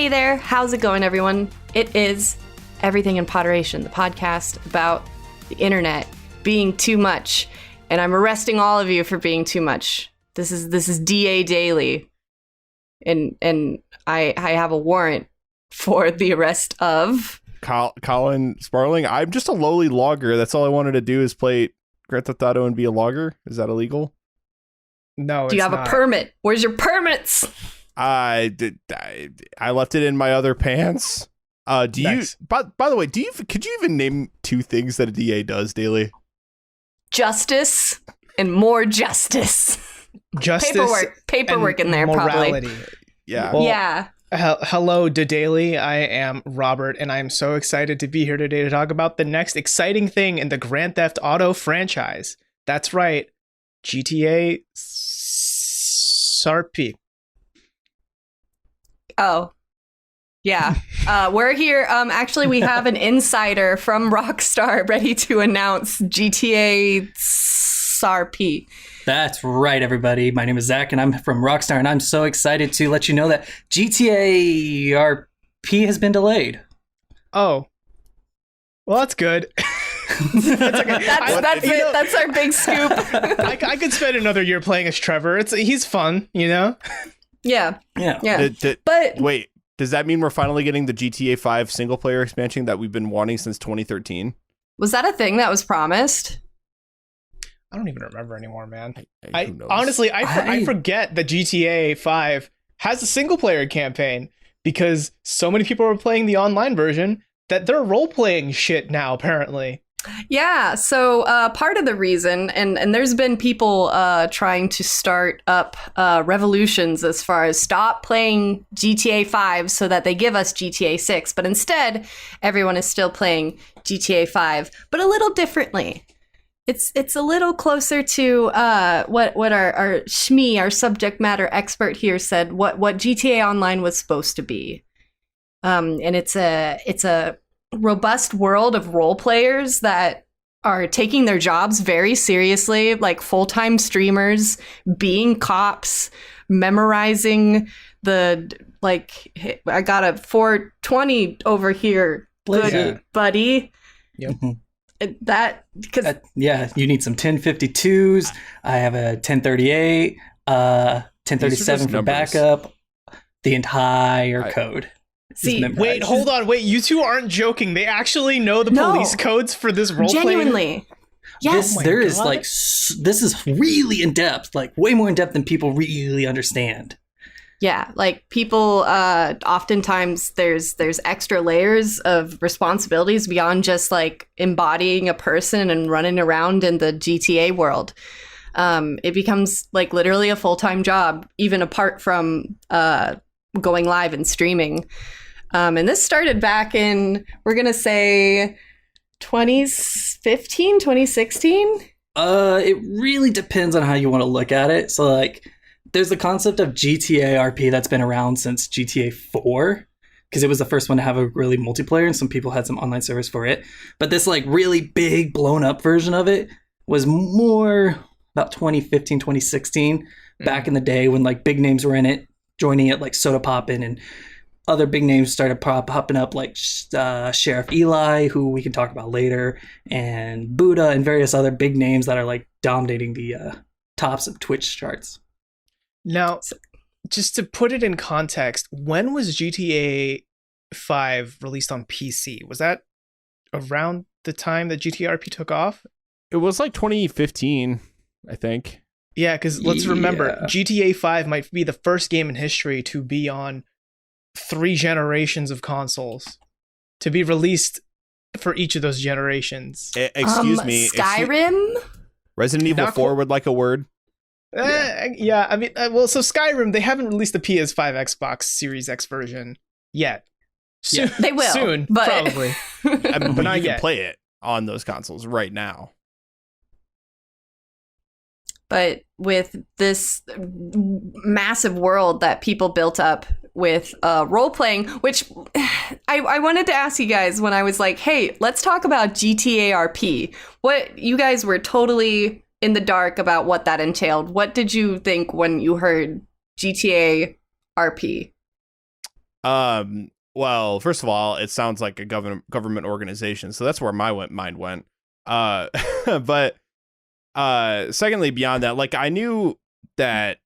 Hey there, how's it going, everyone? It is Everything in Poderation, the podcast about the internet being too much, and I'm arresting all of you for being too much. This is DA Daily, and I have a warrant for the arrest of Colin Sparling. I'm just a lowly logger. That's all I wanted to do is play Grand Theft Auto and be a logger. Is that illegal? No, Do you have a permit? Where's your permits? I left it in my other pants. Nice. By the way, could you even name two things that a DA does daily? Justice and more justice. Justice, paperwork in there, morality. probably. Yeah. Well, yeah. Hello, Daily. I am Robert, and I'm so excited to be here today to talk about the next exciting thing in the Grand Theft Auto franchise. That's right, GTA SRP. Oh, yeah. We're here. Actually, we have an insider from Rockstar ready to announce GTA SRP. That's right, everybody. My name is Zach, and I'm from Rockstar, and I'm so excited to let you know that GTA RP has been delayed. Oh. Well, that's good. That's it. That's our big scoop. I could spend another year playing as Trevor. He's fun, you know? Yeah. But wait, does that mean we're finally getting the GTA 5 single player expansion that we've been wanting since 2013? was that a thing that was promised? I don't even remember anymore, man. Who knows? Honestly, I forget that GTA 5 has a single player campaign because so many people are playing the online version that they're role-playing shit now, apparently. Yeah, so part of the reason, and there's been people trying to start up revolutions as far as stop playing GTA 5 so that they give us GTA 6, but instead everyone is still playing GTA 5, but a little differently. It's a little closer to what our Shmi, our subject matter expert here, said what GTA Online was supposed to be, and it's a robust world of role players that are taking their jobs very seriously, like full-time streamers, being cops, memorizing hey, I got a 420 over here, good buddy. Yep. That because you need some 1052s. I have a 1038, 1037 for backup. The entire code. Wait, hold on. Wait, you two aren't joking. They actually know the police codes for this role playing? Genuinely. Yes. This is really in depth, like way more in depth than people really understand. Yeah, like people oftentimes there's extra layers of responsibilities beyond just like embodying a person and running around in the GTA world. It becomes like literally a full-time job, even apart from going live and streaming. And this started back in, we're going to say 2015, 2016? It really depends on how you want to look at it. So like there's the concept of GTA RP that's been around since GTA 4 because it was the first one to have a really multiplayer and some people had some online service for it. But this like really big blown up version of it was more about 2015, 2016, back in the day when like big names were in it, joining it like Soda Poppin' and other big names started popping up like Sheriff Eli, who we can talk about later, and Buddha and various other big names that are like dominating the tops of Twitch charts. Now, just to put it in context, when was GTA 5 released on PC? Was that around the time that GTRP took off? It was like 2015, I think. Yeah, because let's remember, GTA 5 might be the first game in history to be on 3 generations of consoles, to be released for each of those generations. Excuse me. Skyrim? Resident Evil 4 would like a word. Yeah, I mean, so Skyrim, they haven't released the PS5 Xbox Series X version yet. Soon, They will. Soon, but... probably. But not you can yet. play it on those consoles right now. But with this massive world that people built up with role playing, which I wanted to ask you guys when I was like, hey, let's talk about GTA RP. What you guys were totally in the dark about what that entailed. What did you think when you heard GTA RP? Well, first of all, it sounds like a government organization, so that's where my mind went. But secondly, beyond that, like I knew that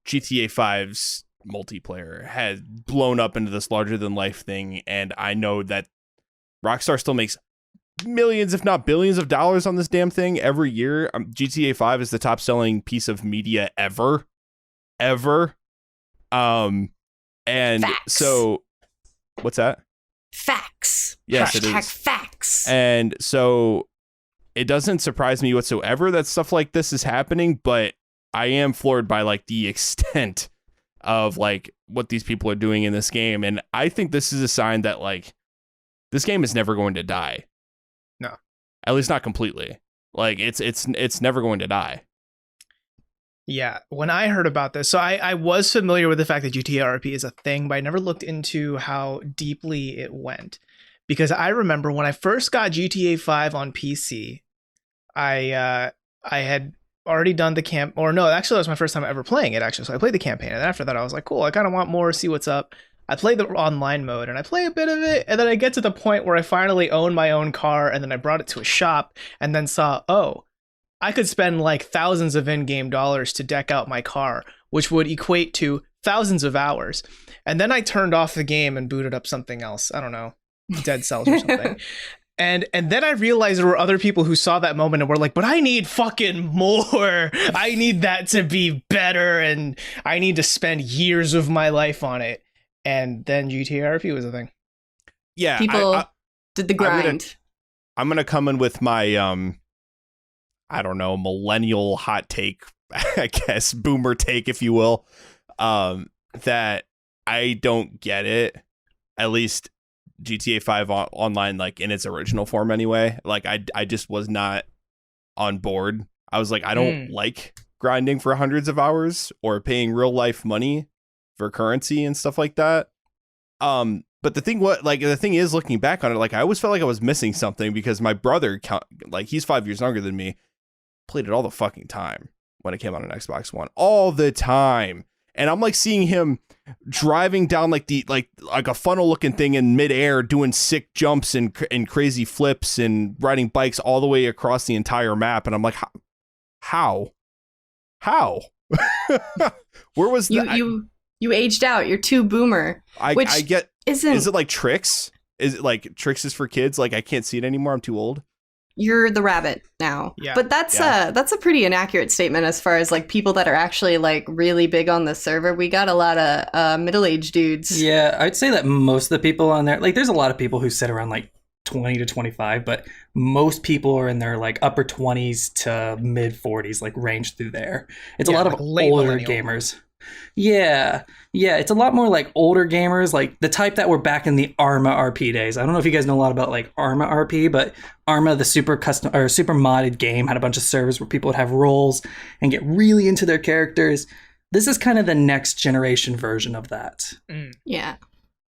GTA 5's multiplayer had blown up into this larger than life thing, and I know that Rockstar still makes millions, if not billions of dollars on this damn thing every year. GTA 5 is the top selling piece of media ever. And Facts. so what's that? Facts. Yes, it Hashtag is. facts. And so it doesn't surprise me whatsoever that stuff like this is happening, but I am floored by like the extent of like what these people are doing in this game. And I think this is a sign that like this game is never going to die. No. At least not completely. Like it's never going to die. Yeah, when I heard about this, so I was familiar with the fact that GTA RP is a thing, but I never looked into how deeply it went. Because I remember when I first got GTA 5 on PC, I had already done the actually that was my first time ever playing it, actually. So I played the campaign, and after that I was like, cool, I kind of want more, see what's up. I play the online mode, and I play a bit of it, and then I get to the point where I finally own my own car, and then I brought it to a shop, and then saw, oh, I could spend like thousands of in-game dollars to deck out my car, which would equate to thousands of hours. And then I turned off the game and booted up something else. I don't know, Dead Cells or something. And then I realized there were other people who saw that moment and were like, but I need fucking more. I need that to be better, and I need to spend years of my life on it. And then GTA RP was a thing. Yeah. People did the grind. I'm gonna come in with my I don't know, millennial hot take, I guess, boomer take, if you will, that I don't get it, at least GTA 5 online, like in its original form anyway. Like I just was not on board. I was like, I don't like grinding for hundreds of hours or paying real life money for currency and stuff like that. But the thing is, looking back on it, like I always felt like I was missing something because my brother, like he's 5 years younger than me, played it all the fucking time when it came out on Xbox One, all the time. And I'm like seeing him driving down like a funnel looking thing in midair, doing sick jumps and crazy flips and riding bikes all the way across the entire map. And I'm like, how? Where was that? You aged out. You're too boomer. I get. Is it like Tricks? Is it like Tricks is for kids? Like I can't see it anymore. I'm too old. You're the rabbit now. Yeah. But that's a pretty inaccurate statement as far as like people that are actually like really big on the server. We got a lot of middle-aged dudes. Yeah, I'd say that most of the people on there, like there's a lot of people who sit around like 20 to 25, but most people are in their like upper 20s to mid 40s, like range through there. It's a lot of older gamers. Yeah, it's a lot more like older gamers, like the type that were back in the Arma RP days. I don't know if you guys know a lot about like Arma RP, but Arma, the super custom or super modded game, had a bunch of servers where people would have roles and get really into their characters. This is kind of the next generation version of that. Yeah.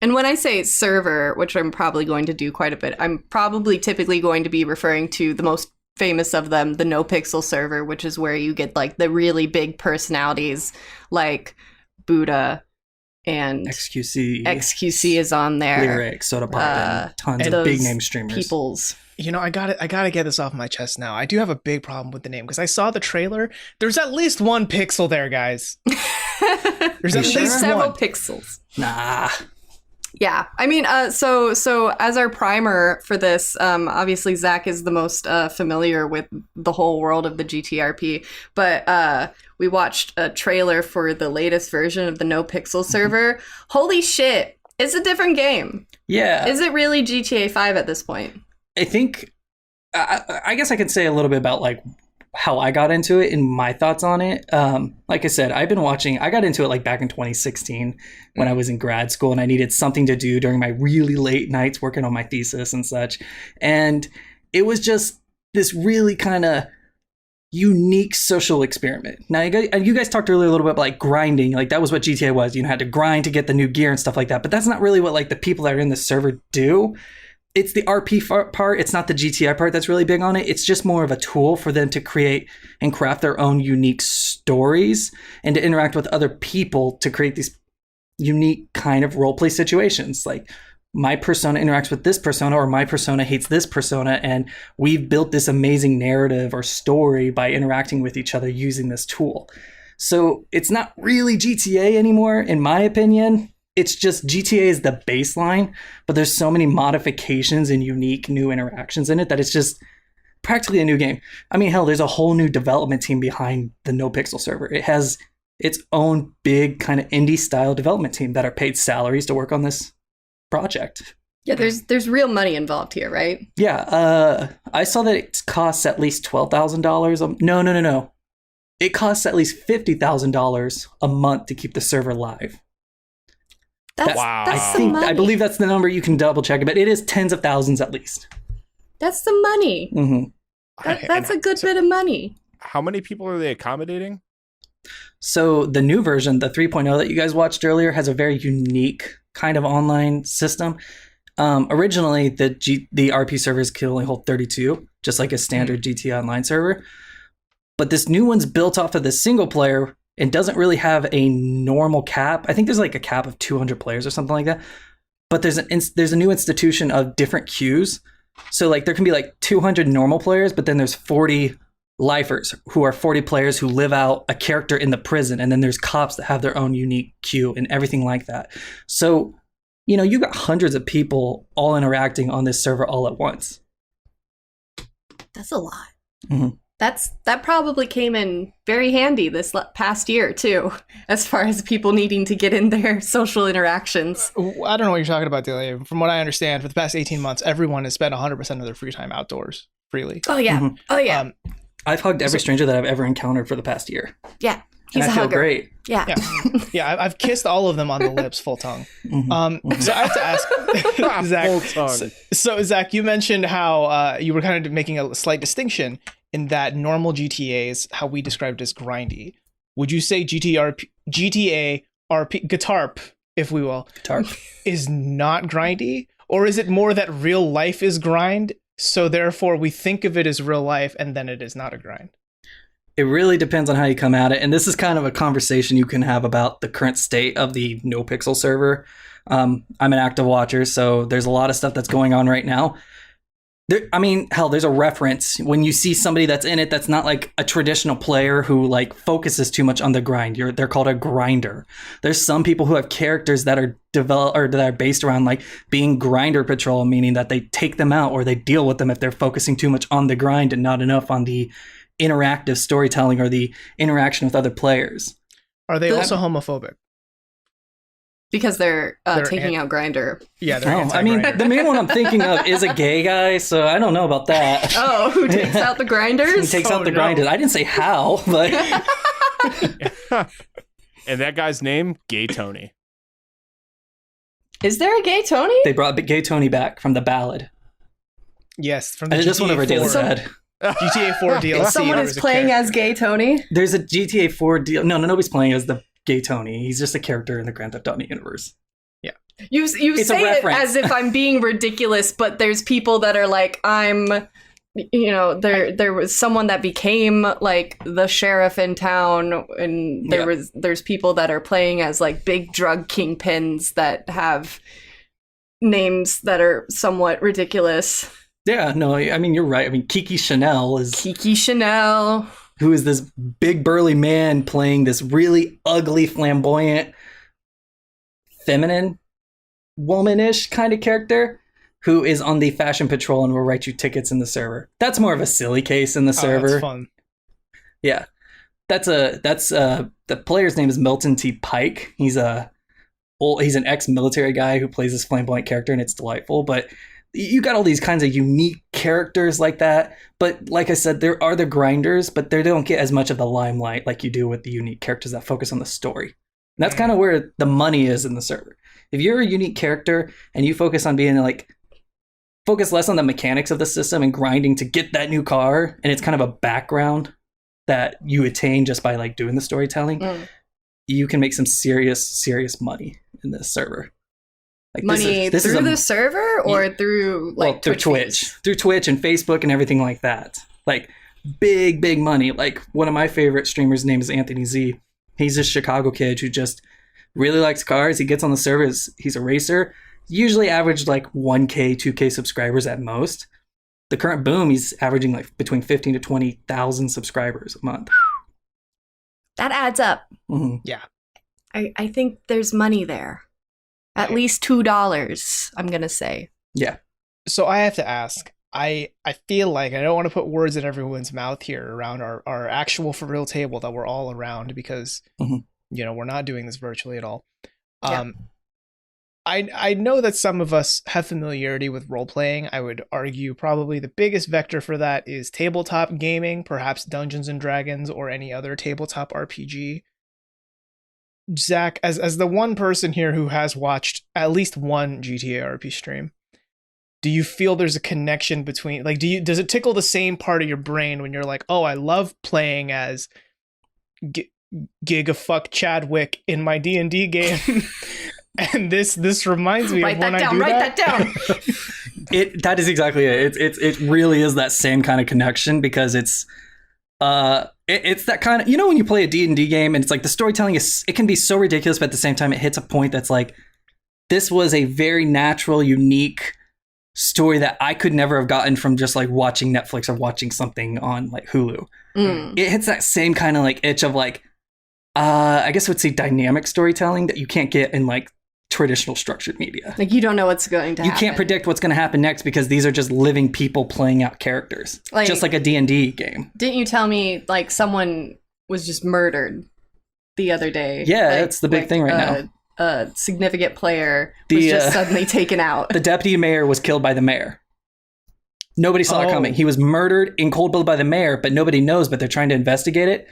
And when I say server, which I'm probably going to do quite a bit, I'm probably typically going to be referring to the most famous of them, the No Pixel server, which is where you get like the really big personalities like Buddha and XQC is on there. Lyric, Soda Pop, tons of big name streamers. Peoples. You know, I gotta get this off my chest now. I do have a big problem with the name because I saw the trailer. There's at least one pixel there, guys. There's at least several one. Pixels. Nah. Yeah, I mean, so as our primer for this, obviously Zach is the most familiar with the whole world of the GTRP, but we watched a trailer for the latest version of the No Pixel server. Holy shit, it's a different game. Yeah. Is it really GTA 5 at this point? I think, I guess I could say a little bit about like how I got into it and my thoughts on it. Like I said, I got into it like back in 2016 when I was in grad school and I needed something to do during my really late nights working on my thesis and such. And it was just this really kind of unique social experiment. Now, you guys talked earlier a little bit about like grinding. Like that was what GTA was. You had to grind to get the new gear and stuff like that. But that's not really what like the people that are in the server do. It's the RP part. It's not the GTI part that's really big on it. It's just more of a tool for them to create and craft their own unique stories and to interact with other people to create these unique kind of roleplay situations. Like my persona interacts with this persona, or my persona hates this persona, and we've built this amazing narrative or story by interacting with each other using this tool. So it's not really GTA anymore, in my opinion. It's just GTA is the baseline, but there's so many modifications and unique new interactions in it that it's just practically a new game. I mean, hell, there's a whole new development team behind the No Pixel server. It has its own big kind of indie style development team that are paid salaries to work on this project. Yeah, there's real money involved here, right? Yeah, I saw that it costs at least $12,000. No. It costs at least $50,000 a month to keep the server live. Wow. That's some money. I believe that's the number. You can double check it, but it is tens of thousands at least. That's some money. Mm-hmm. That's a good bit of money. How many people are they accommodating? So the new version, the 3.0 that you guys watched earlier, has a very unique kind of online system. Originally, the RP servers could only hold 32, just like a standard GTA Online server. But this new one's built off of the single player and doesn't really have a normal cap. I think there's like a cap of 200 players or something like that. But there's a new institution of different queues. So like there can be like 200 normal players, but then there's 40 lifers who are 40 players who live out a character in the prison. And then there's cops that have their own unique queue and everything like that. So, you know, you got hundreds of people all interacting on this server all at once. That's a lot. Mm-hmm. That probably came in very handy this past year too, as far as people needing to get in their social interactions. I don't know what you're talking about, Delia. From what I understand, for the past 18 months, everyone has spent 100% of their free time outdoors freely. Oh yeah, Mm-hmm. oh yeah, I've hugged every stranger that I've ever encountered for the past year. yeah. He's And a I feel hugger. great. Yeah. Yeah, I've kissed all of them on the lips, full tongue. Mm-hmm. So I have to ask, Zach. Full tongue. So Zach, you mentioned how you were kind of making a slight distinction in that normal GTAs, how we described as grindy. Would you say GTA RP, Guitarp, if we will, is not grindy? Or is it more that real life is grind, so therefore we think of it as real life and then it is not a grind? It really depends on how you come at it. And this is kind of a conversation you can have about the current state of the No Pixel server. I'm an active watcher, so there's a lot of stuff that's going on right now. There's a reference when you see somebody that's in it that's not like a traditional player who like focuses too much on the grind. They're called a grinder. There's some people who have characters that are developed or that are based around like being grinder patrol, meaning that they take them out or they deal with them if they're focusing too much on the grind and not enough on the interactive storytelling or the interaction with other players. Are they also homophobic? Because they're taking out Grindr. Yeah, they're I mean, the main one I'm thinking of is a gay guy, so I don't know about that. Oh, who takes out the grinders? He takes out the grinders. I didn't say how, but And that guy's name, Gay Tony. Is there a gay Tony? they brought Gay Tony back from the ballad. Yes, from the I just went over Daily Sad. GTA 4 DLC. Someone there is was a playing character. as gay Tony. There's a GTA 4 deal. No, nobody's playing as the Gay Tony. He's just a character in the Grand Theft Auto universe. You It's a say it reference. as if I'm being ridiculous, but there's people that are like, there was someone that became like the sheriff in town, and there's people that are playing as like big drug kingpins that have names that are somewhat ridiculous. Yeah, no, I mean, you're right. I mean, Kiki Chanel is Kiki Chanel. who is this big burly man playing this really ugly, flamboyant, feminine, womanish kind of character who is on the fashion patrol and will write you tickets in the server. That's more of a silly case in the server. That's fun. Yeah. The player's name is Milton T. Pike. He's an ex-military guy who plays this flamboyant character, and it's delightful. But you got all these kinds of unique characters like that. But like I said, there are the grinders, but they don't get as much of the limelight like you do with the unique characters that focus on the story. And that's kind of where the money is in the server. If you're a unique character and you focus on being like, focus less on the mechanics of the system and grinding to get that new car, and it's kind of a background that you attain just by like doing the storytelling, you can make some serious money in this server. Like Money through the server or through like through Twitch and Facebook and everything like that. Like big money. Like one of my favorite streamers' name is Anthony Z. He's a Chicago kid who just really likes cars. He gets on the servers. He's a racer. Usually averaged like 1K, 2K subscribers at most. The current boom, he's averaging like between 15 to 20,000 subscribers a month. That adds up. Mm-hmm. Yeah. I think there's money there. At least $2, I'm going to say. Yeah. So I have to ask, I feel like, I don't want to put words in everyone's mouth here around our actual for real table that we're all around because, we're not doing this virtually at all. Yeah. I know that some of us have familiarity with role playing. I would argue probably the biggest vector for that is tabletop gaming, perhaps Dungeons and Dragons or any other tabletop RPG. Zach, as the one person here who has watched at least one GTA RP stream, do you feel there's a connection between, like, does it tickle the same part of your brain when you're like, oh, I love playing as Gigafuck Chadwick in my D&D game? And this reminds me of when I do that. Write that down. That is exactly it. It really is that same kind of connection because it's that kind of, when you play a D&D game and it's like the storytelling it can be so ridiculous, but at the same time it hits a point that's like, this was a very natural, unique story that I could never have gotten from just like watching Netflix or watching something on like Hulu. It hits that same kind of like itch of like, I guess I would say dynamic storytelling that you can't get in like traditional structured media. Like you don't know what's going to happen. You can't predict what's going to happen next because these are just living people playing out characters. Like, just like a D&D game. Didn't you tell me like someone was just murdered the other day? Yeah, that's the big thing right now. A significant player was just suddenly taken out. The deputy mayor was killed by the mayor. Nobody saw it coming. He was murdered in cold blood by the mayor, but nobody knows, but they're trying to investigate it.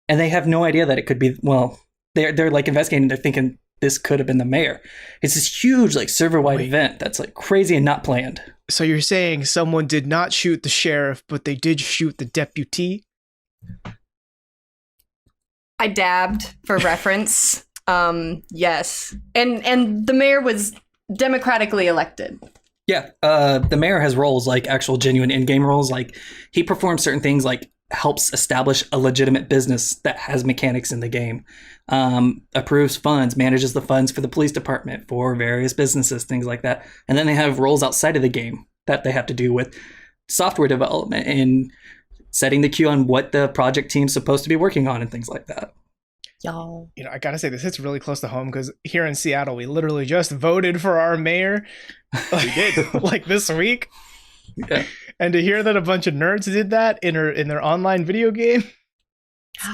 And they have no idea that it could be, they're like investigating, they're thinking this could have been the mayor. It's this huge like server-wide event that's like crazy and not planned. So you're saying someone did not shoot the sheriff, but they did shoot the deputy? I dabbed for reference. Yes. And the mayor was democratically elected. Yeah. The mayor has roles like actual genuine in-game roles. Like he performs certain things like helps establish a legitimate business that has mechanics in the game, approves funds, manages the funds for the police department, for various businesses, things like that. And then they have roles outside of the game that they have to do with software development and setting the queue on what the project team's supposed to be working on and things like that. Y'all. I gotta say, this hits really close to home because here in Seattle, we literally just voted for our mayor. We did. Like this week. Yeah. And to hear that a bunch of nerds did that in their online video game,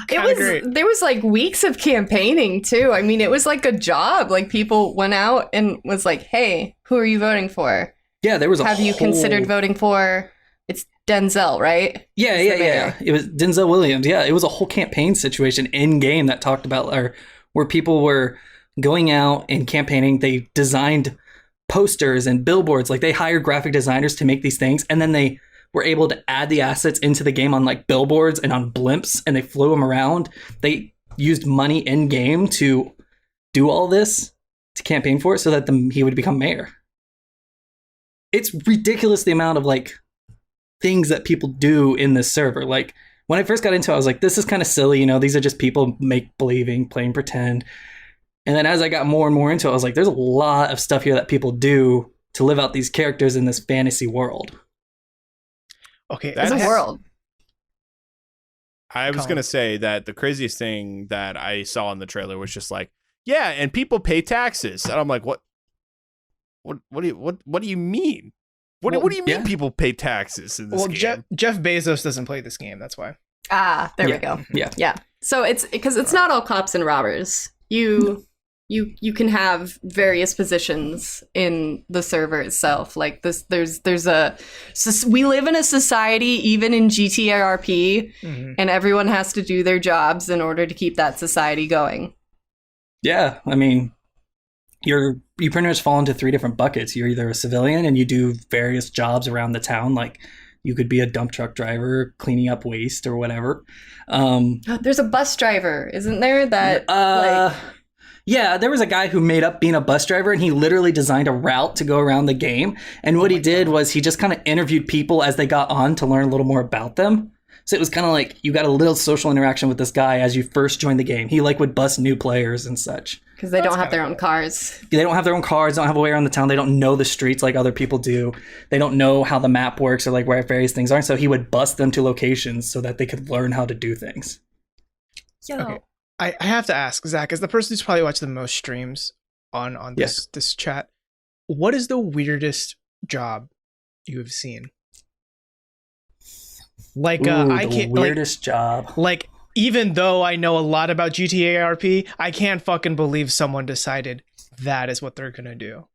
great. There was like weeks of campaigning too. I mean, it was like a job. Like people went out and was like, "Hey, who are you voting for?" Yeah, there was. Have you considered voting for? It's Denzel, right? Yeah. It was Denzel Williams. Yeah, it was a whole campaign situation in game that talked about where people were going out and campaigning. They designed posters and billboards. Like they hired graphic designers to make these things, and then they were able to add the assets into the game on like billboards and on blimps, and they flew them around. They used money in game to do all this, to campaign for it, so that he would become mayor. It's ridiculous the amount of like things that people do in this server. Like when I first got into it, I was like, this is kind of silly, these are just people make believing, playing pretend. And then as I got more and more into it, I was like, there's a lot of stuff here that people do to live out these characters in this fantasy world. Okay, It's a world. I was going to say that the craziest thing that I saw in the trailer was just like, yeah, and people pay taxes. And I'm like, what do you mean? What do you mean people pay taxes in this game? Jeff Bezos doesn't play this game, that's why. There we go. Yeah. So it's because it's not all cops and robbers. You can have various positions in the server itself. Like this, we live in a society, even in GTRP, and everyone has to do their jobs in order to keep that society going. Yeah, I mean, you pretty much fall into 3 different buckets. You're either a civilian and you do various jobs around the town, like you could be a dump truck driver cleaning up waste or whatever. There's a bus driver, isn't there? Yeah, there was a guy who made up being a bus driver, and he literally designed a route to go around the game. And what he did was he just kind of interviewed people as they got on to learn a little more about them. So it was kind of like you got a little social interaction with this guy as you first joined the game. He would bus new players and such. Because they don't have their own cars. They don't have their own cars, don't have a way around the town. They don't know the streets like other people do. They don't know how the map works or like where various things are. So he would bus them to locations so that they could learn how to do things. Okay. I have to ask, Zach, as the person who's probably watched the most streams on this chat, what is the weirdest job you have seen? Like, I can't. Weirdest job. Like, even though I know a lot about GTA RP, I can't fucking believe someone decided that is what they're gonna do.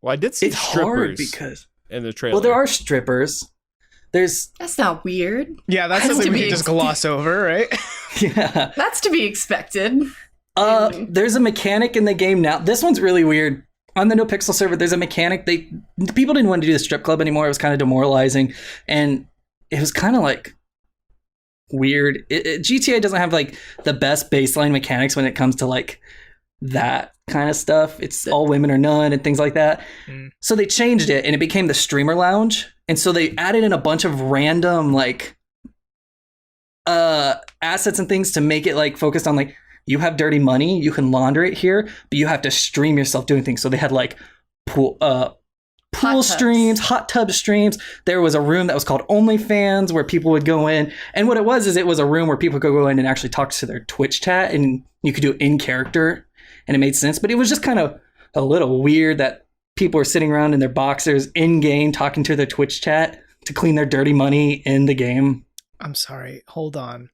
Well, I did see It's strippers hard because in the trailer. well, there are strippers. That's not weird. Yeah, that's something we can just gloss over, right? Yeah. That's to be expected. There's a mechanic in the game now. This one's really weird. On the No Pixel server, there's a mechanic. People didn't want to do the strip club anymore. It was kind of demoralizing, and it was kind of like weird. GTA doesn't have like the best baseline mechanics when it comes to like that kind of stuff. It's all women or none and things like that. So they changed it and it became the streamer lounge. And so they added in a bunch of random like assets and things to make it like focused on like you have dirty money, you can launder it here, but you have to stream yourself doing things. So they had like pool streams, hot tub streams. There was a room that was called OnlyFans where people would go in. And what it was is it was a room where people could go in and actually talk to their Twitch chat and you could do it in character and it made sense. But it was just kind of a little weird that people were sitting around in their boxers in game talking to their Twitch chat to clean their dirty money in the game. I'm sorry. Hold on.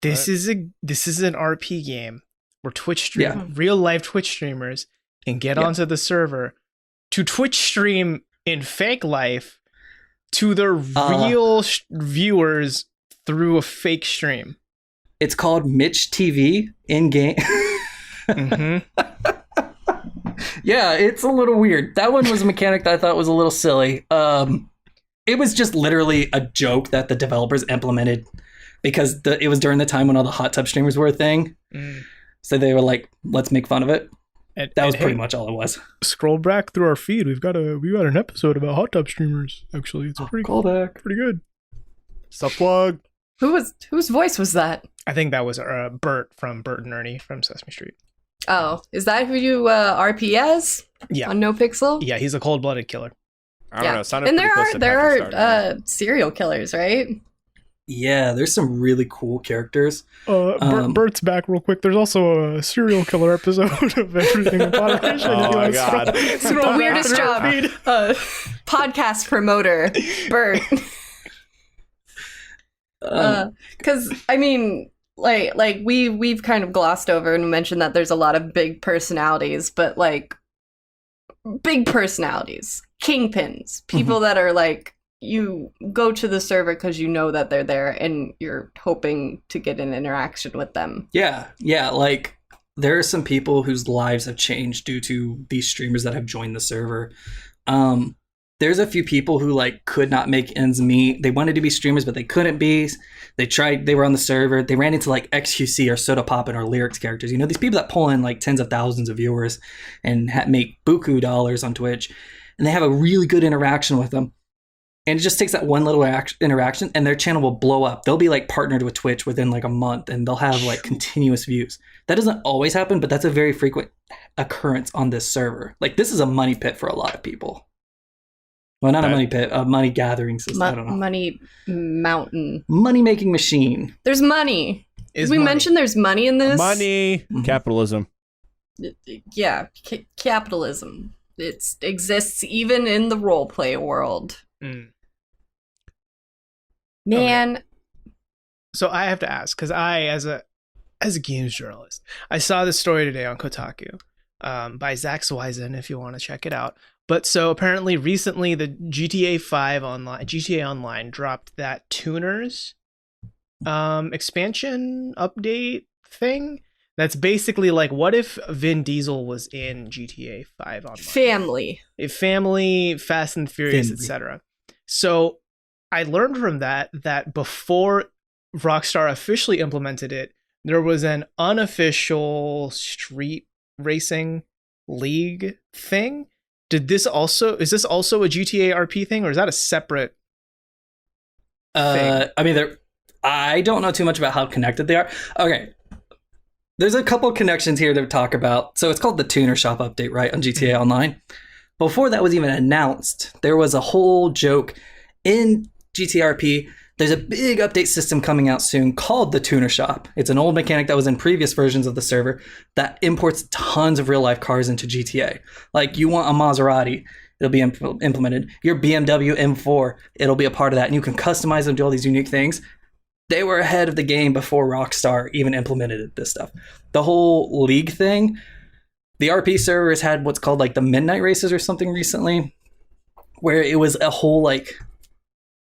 This is an RP game where real life Twitch streamers can get onto the server to Twitch stream in fake life to their real viewers through a fake stream. It's called Mitch TV in game. Yeah, it's a little weird. That one was a mechanic that I thought was a little silly. It was just literally a joke that the developers implemented because it was during the time when all the hot tub streamers were a thing. So they were like, let's make fun of it. That was pretty much all it was. Scroll back through our feed. We've got an episode about hot tub streamers. Actually, it's pretty good. Subplug. Whose voice was that? I think that was Bert from Bert and Ernie from Sesame Street. Oh, is that who you RP as? Yeah. On No Pixel? Yeah, he's a cold-blooded killer. I don't know. Sounded And pretty close to there Patrick Star. are serial killers, right? Yeah, there's some really cool characters. Bert's back real quick. There's also a serial killer episode of everything in Poderation. Oh my god. The weirdest job. Podcast promoter, Bert. Because I mean, like we've kind of glossed over and mentioned that there's a lot of big personalities, but like big personalities, kingpins, people that are like you go to the server because you know that they're there and you're hoping to get an interaction with them. Yeah, like there are some people whose lives have changed due to these streamers that have joined the server. There's a few people who like could not make ends meet. They wanted to be streamers, but they couldn't be. They were on the server. They ran into like XQC or Soda Poppin' or Lyrics characters. You know, these people that pull in like tens of thousands of viewers and make buku dollars on Twitch. And they have a really good interaction with them. And it just takes that one little interaction and their channel will blow up. They'll be like partnered with Twitch within like a month and they'll have like continuous views. That doesn't always happen, but that's a very frequent occurrence on this server. Like this is a money pit for a lot of people. Well, not a money pit, a money gathering system. I don't know. Money mountain. Money making machine. There's money. Did we mention there's money in this? Money. Capitalism. Yeah, capitalism. It exists even in the roleplay world. Man. Okay. So I have to ask, because I, as a games journalist, I saw this story today on Kotaku by Zach Swisen, if you want to check it out. But so apparently recently the GTA Online dropped that tuners expansion update thing. That's basically like, what if Vin Diesel was in GTA 5 Online? Family, Fast and Furious, etc. So I learned from that before Rockstar officially implemented it, there was an unofficial street racing league thing. Is this also a GTA RP thing, or is that a separate thing? I mean, I don't know too much about how connected they are. Okay. There's a couple connections here to talk about. So it's called the Tuner Shop update, right, on GTA Online. Before that was even announced, there was a whole joke in GTRP. There's a big update system coming out soon called the Tuner Shop. It's an old mechanic that was in previous versions of the server that imports tons of real-life cars into GTA. Like, you want a Maserati, it'll be implemented. Your BMW M4, it'll be a part of that, and you can customize them, do all these unique things. They were ahead of the game before Rockstar even implemented this stuff. The whole league thing, the RP server has had what's called like the midnight races or something recently, where it was a whole like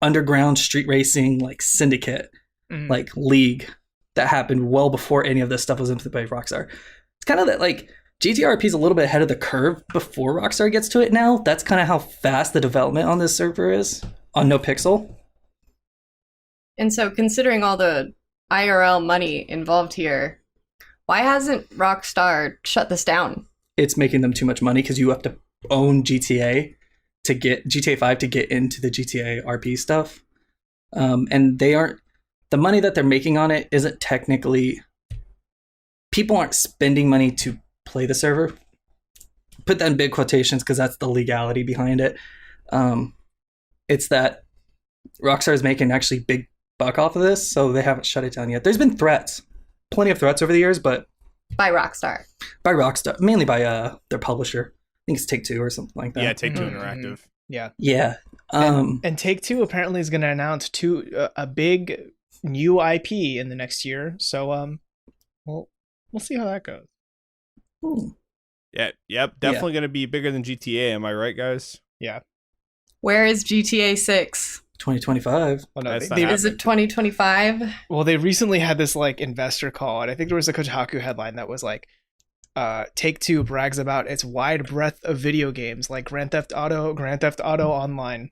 underground street racing like syndicate, like league that happened well before any of this stuff was implemented by Rockstar. It's kind of that like GTRP is a little bit ahead of the curve before Rockstar gets to it now. That's kind of how fast the development on this server is on NoPixel. And so, considering all the IRL money involved here, why hasn't Rockstar shut this down? It's making them too much money because you have to own GTA to get GTA 5 to get into the GTA RP stuff. And they aren't, the money that they're making on it isn't technically, people aren't spending money to play the server. Put that in big quotations because that's the legality behind it. It's that Rockstar is making actually big buck off of this, so they haven't shut it down yet. There's been threats, plenty of threats over the years, but by Rockstar, mainly by their publisher. I think it's Take-Two or something like that. Yeah, Take-Two Interactive. Yeah. And Take-Two apparently is going to announce a big new IP in the next year. So we'll see how that goes. Yeah, definitely going to be bigger than GTA. Am I right, guys? Yeah. Where is GTA 6? 2025. Well, no, is it 2025? Well, they recently had this like investor call, and I think there was a Kotaku headline that was like, Take-Two brags about its wide breadth of video games like Grand Theft Auto Online.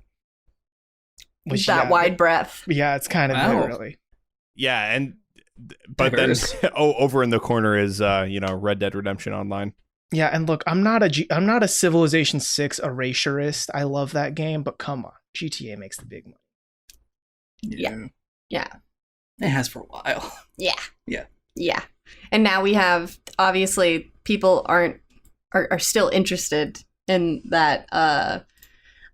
Which, wide breadth. Yeah, it's kind of it, really. Yeah, but then over in the corner is Red Dead Redemption Online. Yeah, and look, I'm not a Civilization 6 erasurist. I love that game, but come on, GTA makes the big money. Yeah. It has for a while. Yeah. And now we have, obviously, people are still interested in that.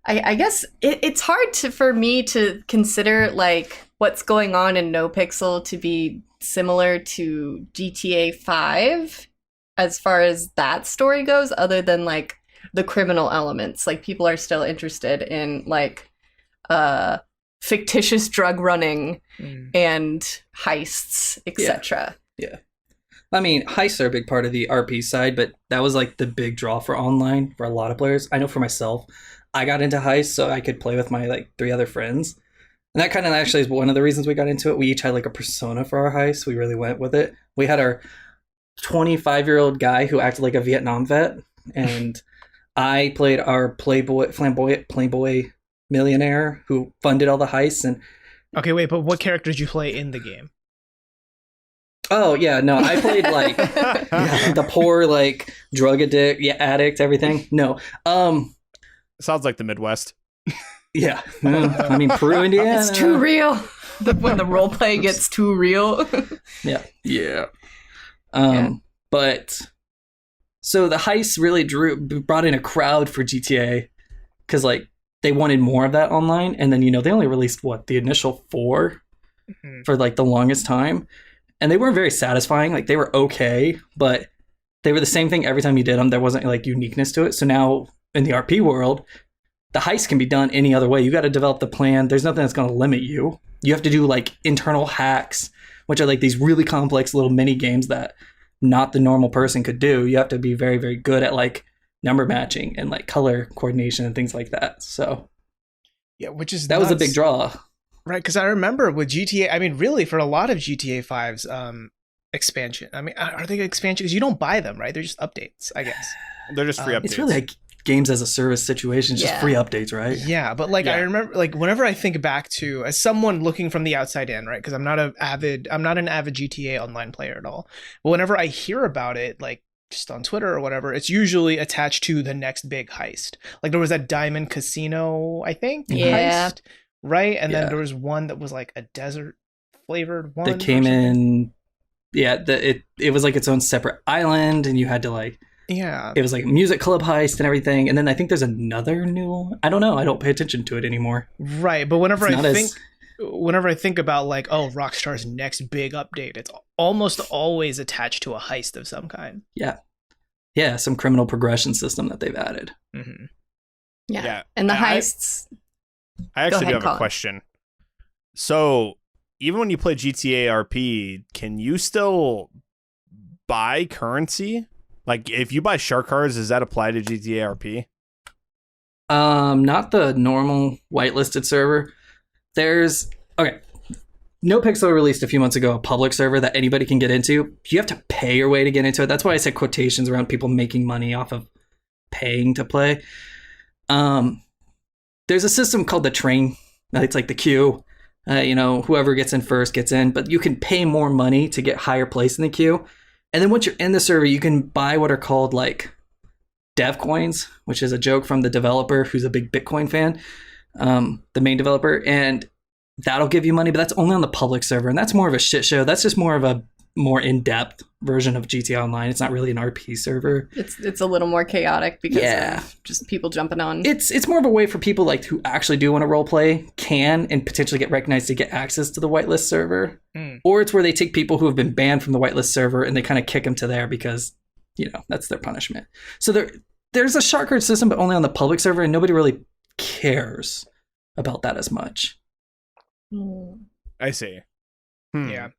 I guess it's hard for me to consider like what's going on in NoPixel to be similar to GTA 5 as far as that story goes, other than like the criminal elements. Like, people are still interested in like fictitious drug running and heists, etc. Yeah. I mean, heists are a big part of the RP side, but that was like the big draw for online for a lot of players. I know for myself, I got into heists so I could play with my like 3 other friends. And that kind of actually is one of the reasons we got into it. We each had like a persona for our heist. We really went with it. We had our 25-year-old guy who acted like a Vietnam vet, and I played our flamboyant playboy millionaire who funded all the heists. And okay, wait, but what character did you play in the game? Oh yeah, no, I played like the poor like drug addict, everything. No, sounds like the Midwest. Yeah, I mean Peru, Indiana. It's too real. When the role play gets too real. Yeah. But so the heist really brought in a crowd for GTA because like they wanted more of that online, and then they only released the initial 4 for like the longest time, and they weren't very satisfying. Like, they were okay, but they were the same thing every time you did them. There wasn't like uniqueness to it. So now in the RP world, the heist can be done any other way. You got to develop the plan. There's nothing that's going to limit you. You have to do like internal hacks, which are like these really complex little mini games that not the normal person could do. You have to be very, very good at like number matching and like color coordination and things like that. So yeah, was a big draw. Right, because I remember with GTA, I mean, really for a lot of GTA 5's expansion. I mean, are they expansion? Because you don't buy them, right? They're just updates, I guess. They're just free updates. It's really like games as a service situation, just free updates, right? Yeah, but like I remember, like whenever I think back to as someone looking from the outside in, right? Because I'm not an avid GTA Online player at all. But whenever I hear about it, like just on Twitter or whatever, it's usually attached to the next big heist. Like there was that Diamond Casino, I think, heist, right? And then there was one that was like a desert flavored one that came in it was like its own separate island, and you had to like it was like a music club heist and everything. And then I think there's another new. I don't know. I don't pay attention to it anymore. Right, but whenever I think about like, oh, Rockstar's next big update, it's almost always attached to a heist of some kind. Yeah, some criminal progression system that they've added. Mm-hmm. Yeah. And the heists. I actually do have a question. So, even when you play GTA RP, can you still buy currency? Like, if you buy shark cards, does that apply to GTA RP? Not the normal whitelisted server. There's NoPixel released a few months ago a public server that anybody can get into. You have to pay your way to get into it. That's why I said quotations around people making money off of paying to play. There's a system called the train. It's like the queue. Whoever gets in first gets in, but you can pay more money to get higher place in the queue. And then once you're in the server, you can buy what are called like dev coins, which is a joke from the developer who's a big Bitcoin fan, the main developer, and that'll give you money, but that's only on the public server, and that's more of a shit show. That's just more of a more in-depth version of GTA Online. It's not really an RP server. It's a little more chaotic because of just people jumping on. It's more of a way for people like who actually do want to role play can and potentially get recognized to get access to the whitelist server. Or it's where they take people who have been banned from the whitelist server and they kind of kick them to there because, that's their punishment. So there's a shark card system, but only on the public server, and nobody really cares about that as much. I see. Yeah.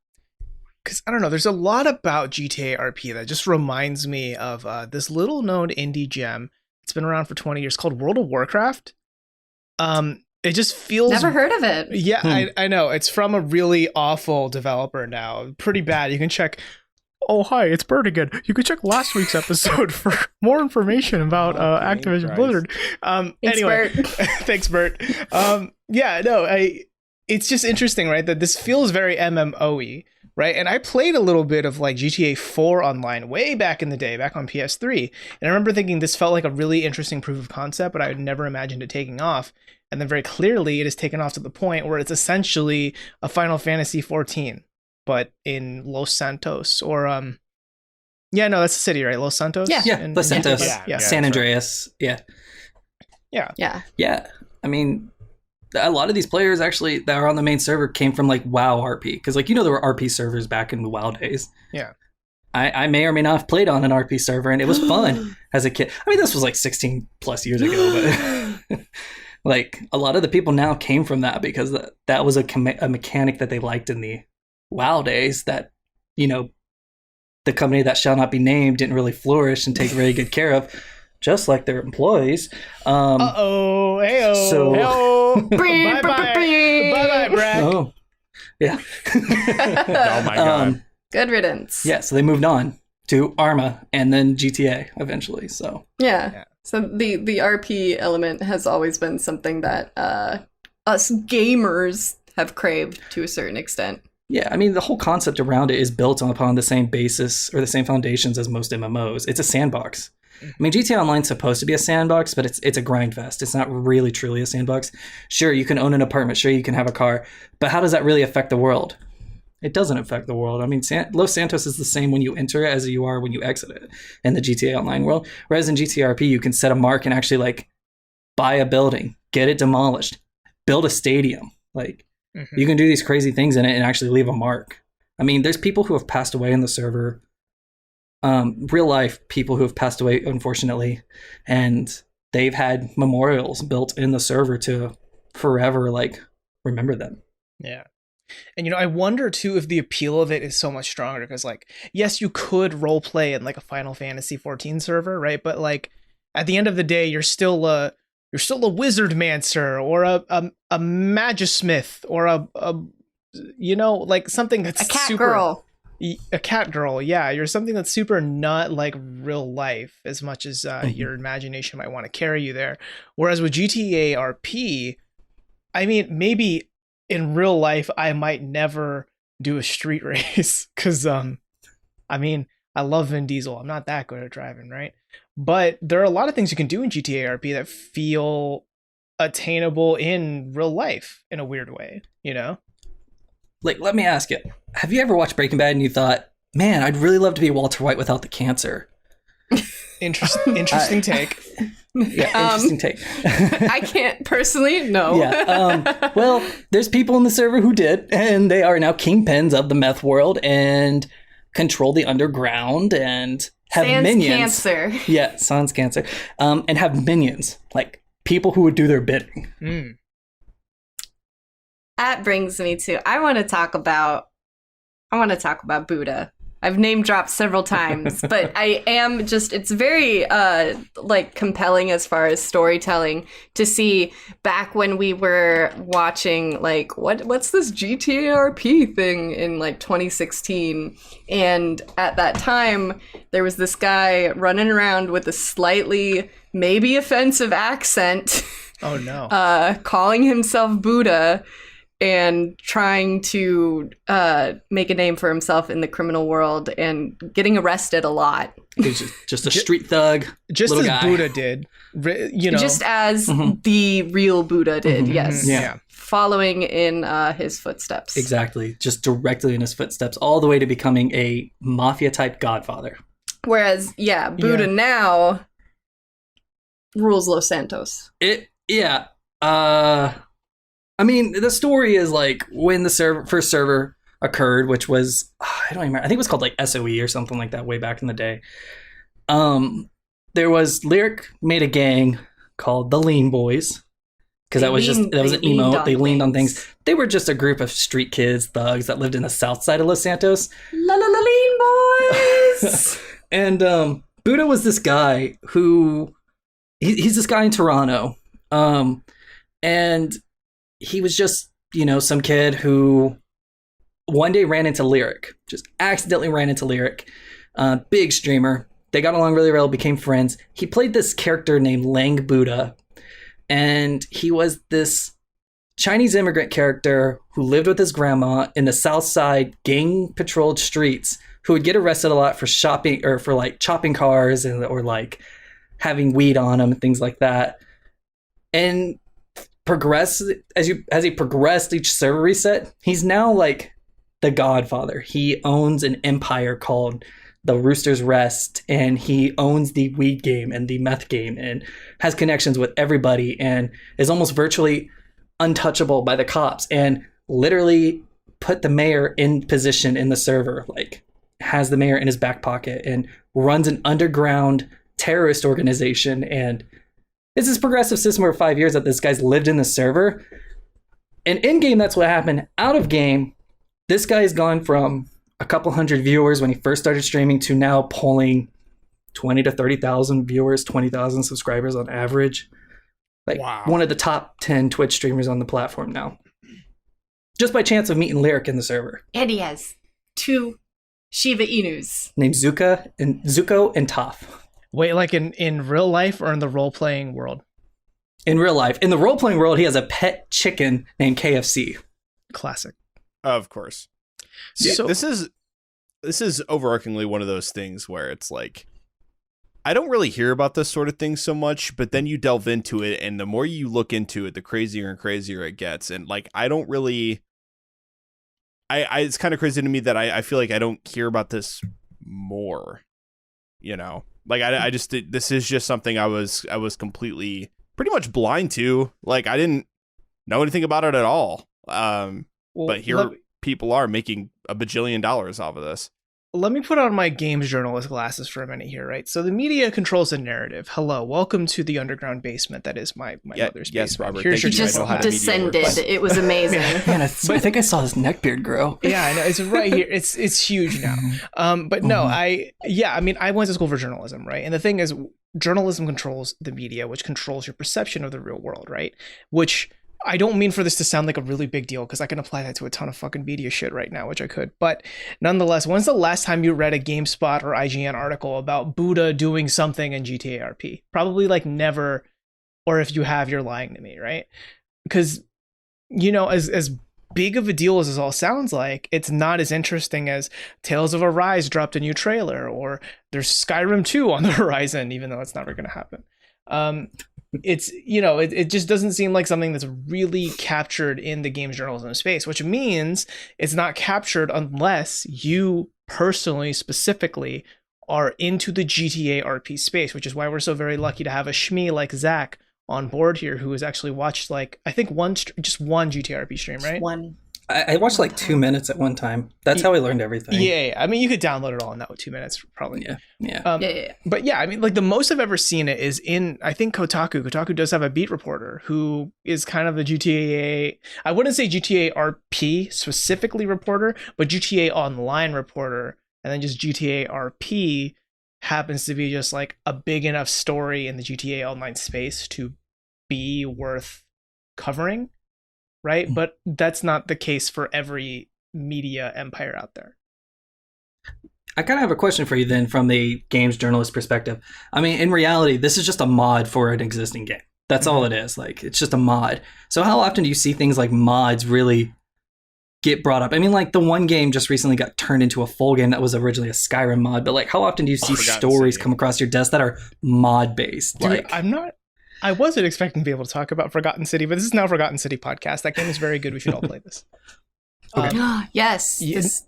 Because, I don't know, there's a lot about GTA RP that just reminds me of this little-known indie gem. It's been around for 20 years called World of Warcraft. It just feels... Never heard of it. Yeah, I know. It's from a really awful developer now. Pretty bad. You can check... Oh, hi, it's Bert again. You can check last week's episode for more information about Activision Blizzard. Thanks, Anyway, Bert. Thanks, Bert. It's just interesting, right, that this feels very MMO-y. Right, and I played a little bit of like GTA 4 online way back in the day, back on PS3, and I remember thinking this felt like a really interesting proof of concept, but I had never imagined it taking off. And then very clearly, it has taken off to the point where it's essentially a Final Fantasy 14, but in Los Santos, or that's the city, right? Los Santos. Los Santos. Yeah. San Andreas. Yeah. I mean, a lot of these players actually that are on the main server came from like WoW RP, because there were RP servers back in the WoW days. Yeah, I may or may not have played on an RP server, and it was fun as a kid. I mean, this was like 16 plus years ago, but like a lot of the people now came from that because that was a mechanic that they liked in the WoW days. That the company that shall not be named didn't really flourish and take very good care of. Just like their employees. Heyo. So, bye, Brad. Oh, yeah. Oh my god. Good riddance. Yeah, so they moved on to Arma and then GTA eventually. So yeah. So the RP element has always been something that us gamers have craved to a certain extent. Yeah, I mean, the whole concept around it is built upon the same basis or the same foundations as most MMOs. It's a sandbox. I mean, GTA Online's supposed to be a sandbox, but it's a grind fest. It's not really truly a sandbox. Sure, you can own an apartment. Sure, you can have a car. But how does that really affect the world? It doesn't affect the world. I mean, Los Santos is the same when you enter it as you are when you exit it in the GTA Online world. Whereas in GTA RP, you can set a mark and actually like buy a building, get it demolished, build a stadium. Like you can do these crazy things in it and actually leave a mark. I mean, there's people who have passed away in the server. Real life people who have passed away, unfortunately, and they've had memorials built in the server to forever like remember them. Yeah. And I wonder too if the appeal of it is so much stronger because like, yes, you could role play in like a Final Fantasy 14 server, right? But like at the end of the day, you're still a wizard mancer or a magismith or like something that's a cat super girl. A cat girl, yeah. You're something that's super not like real life as much as your imagination might want to carry you there. Whereas with GTA RP, I mean, maybe in real life I might never do a street race because, I mean, I love Vin Diesel. I'm not that good at driving, right? But there are a lot of things you can do in GTA RP that feel attainable in real life in a weird way, Like, let me ask you, have you ever watched Breaking Bad and you thought, man, I'd really love to be Walter White without the cancer. Interesting take. Yeah, interesting take. I can't personally, no. Yeah. Well, there's people in the server who did, and they are now kingpins of the meth world and control the underground and have Sans minions. cancer. Yeah, sans cancer. And have minions, like people who would do their bidding. Mm. That brings me to I want to talk about Buddha. I've name dropped several times, but I am just it's very like compelling as far as storytelling to see back when we were watching like what's this GTA RP thing in like 2016, and at that time there was this guy running around with a slightly maybe offensive accent. Oh no. Calling himself Buddha and trying to make a name for himself in the criminal world and getting arrested a lot. He's just a street thug. Just as guy. Buddha did, you know. Just as the real Buddha did, yes. Yeah. Following in his footsteps. Exactly. Just directly in his footsteps, all the way to becoming a mafia-type godfather. Whereas, Buddha now rules Los Santos. Yeah. I mean, the story is like when the first server occurred, which was, I don't even remember, I think it was called like SOE or something like that way back in the day. There was Lyric made a gang called the Lean Boys, because that was an emote. They leaned on things. They were just a group of street kids, thugs that lived in the south side of Los Santos. La la la Lean Boys! And Buddha was this guy who, he's this guy in Toronto. And he was just, some kid who one day ran into Lyric, just accidentally ran into Lyric. Big streamer. They got along really well, became friends. He played this character named Lang Buddha, and he was this Chinese immigrant character who lived with his grandma in the South Side gang patrolled streets, who would get arrested a lot for shopping or for like chopping cars or like having weed on him and things like that. And as he progressed each server reset, he's now like the Godfather. He owns an empire called the Rooster's Rest, and he owns the weed game and the meth game and has connections with everybody and is almost virtually untouchable by the cops, and literally put the mayor in position in the server, like has the mayor in his back pocket and runs an underground terrorist organization. And it's this progressive system over 5 years that this guy's lived in the server. And in game, that's what happened. Out of game, this guy has gone from a couple hundred viewers when he first started streaming to now pulling 20 to 30,000 viewers, 20,000 subscribers on average. Like one of the top 10 Twitch streamers on the platform now. Just by chance of meeting Lyric in the server. And he has 2 Shiba Inus. Named Zuko and Toph. Wait, like in real life or in the role-playing world? In real life. In the role-playing world, he has a pet chicken named KFC. Classic. Of course. So this is overarchingly one of those things where it's like, I don't really hear about this sort of thing so much, but then you delve into it, and the more you look into it, the crazier and crazier it gets. And like, I don't really, it's kind of crazy to me that I feel like I don't hear about this more, like I just, this is just something I was completely pretty much blind to. Like, I didn't know anything about it at all. But here people are making $1 bajillion off of this. Let me put on my games journalist glasses for a minute here, right? So the media controls the narrative. Hello, welcome to the underground basement that is my mother's basement. Yes, Robert. Here's He just descended. It was amazing. Man, I think I saw his neckbeard grow. Yeah, I know. It's right here. It's huge now. But no, I went to school for journalism, right? And the thing is, journalism controls the media, which controls your perception of the real world, right? Which I don't mean for this to sound like a really big deal, because I can apply that to a ton of fucking media shit right now, which I could. But nonetheless, when's the last time you read a GameSpot or IGN article about Buddha doing something in GTA RP? Probably like never, or if you have, you're lying to me, right? Because, as big of a deal as this all sounds like, it's not as interesting as Tales of Arise dropped a new trailer, or there's Skyrim 2 on the horizon, even though it's never going to happen. It's, it just doesn't seem like something that's really captured in the games journalism space, which means it's not captured unless you personally, specifically, are into the GTA RP space, which is why we're so very lucky to have a Shmee like Zach on board here, who has actually watched like I think just one GTA RP stream, right? One. I watched like 2 minutes at one time. That's how I learned everything. Yeah. I mean, you could download it all in that with 2 minutes, probably. Yeah. But yeah, I mean, like the most I've ever seen it is in, I think Kotaku. Kotaku does have a beat reporter who is kind of the GTA, I wouldn't say GTA RP specifically reporter, but GTA Online reporter. And then just GTA RP happens to be just like a big enough story in the GTA Online space to be worth covering. Right? But that's not the case for every media empire out there. I kind of have a question for you then from the games journalist perspective. I mean, in reality, this is just a mod for an existing game. That's all it is. Like, it's just a mod. So how often do you see things like mods really get brought up? I mean, like the one game just recently got turned into a full game that was originally a Skyrim mod, but like how often do you see stories come across your desk that are mod based? Dude, I wasn't expecting to be able to talk about Forgotten City, but this is now Forgotten City podcast. That game is very good. We should all play this. Okay. Yes,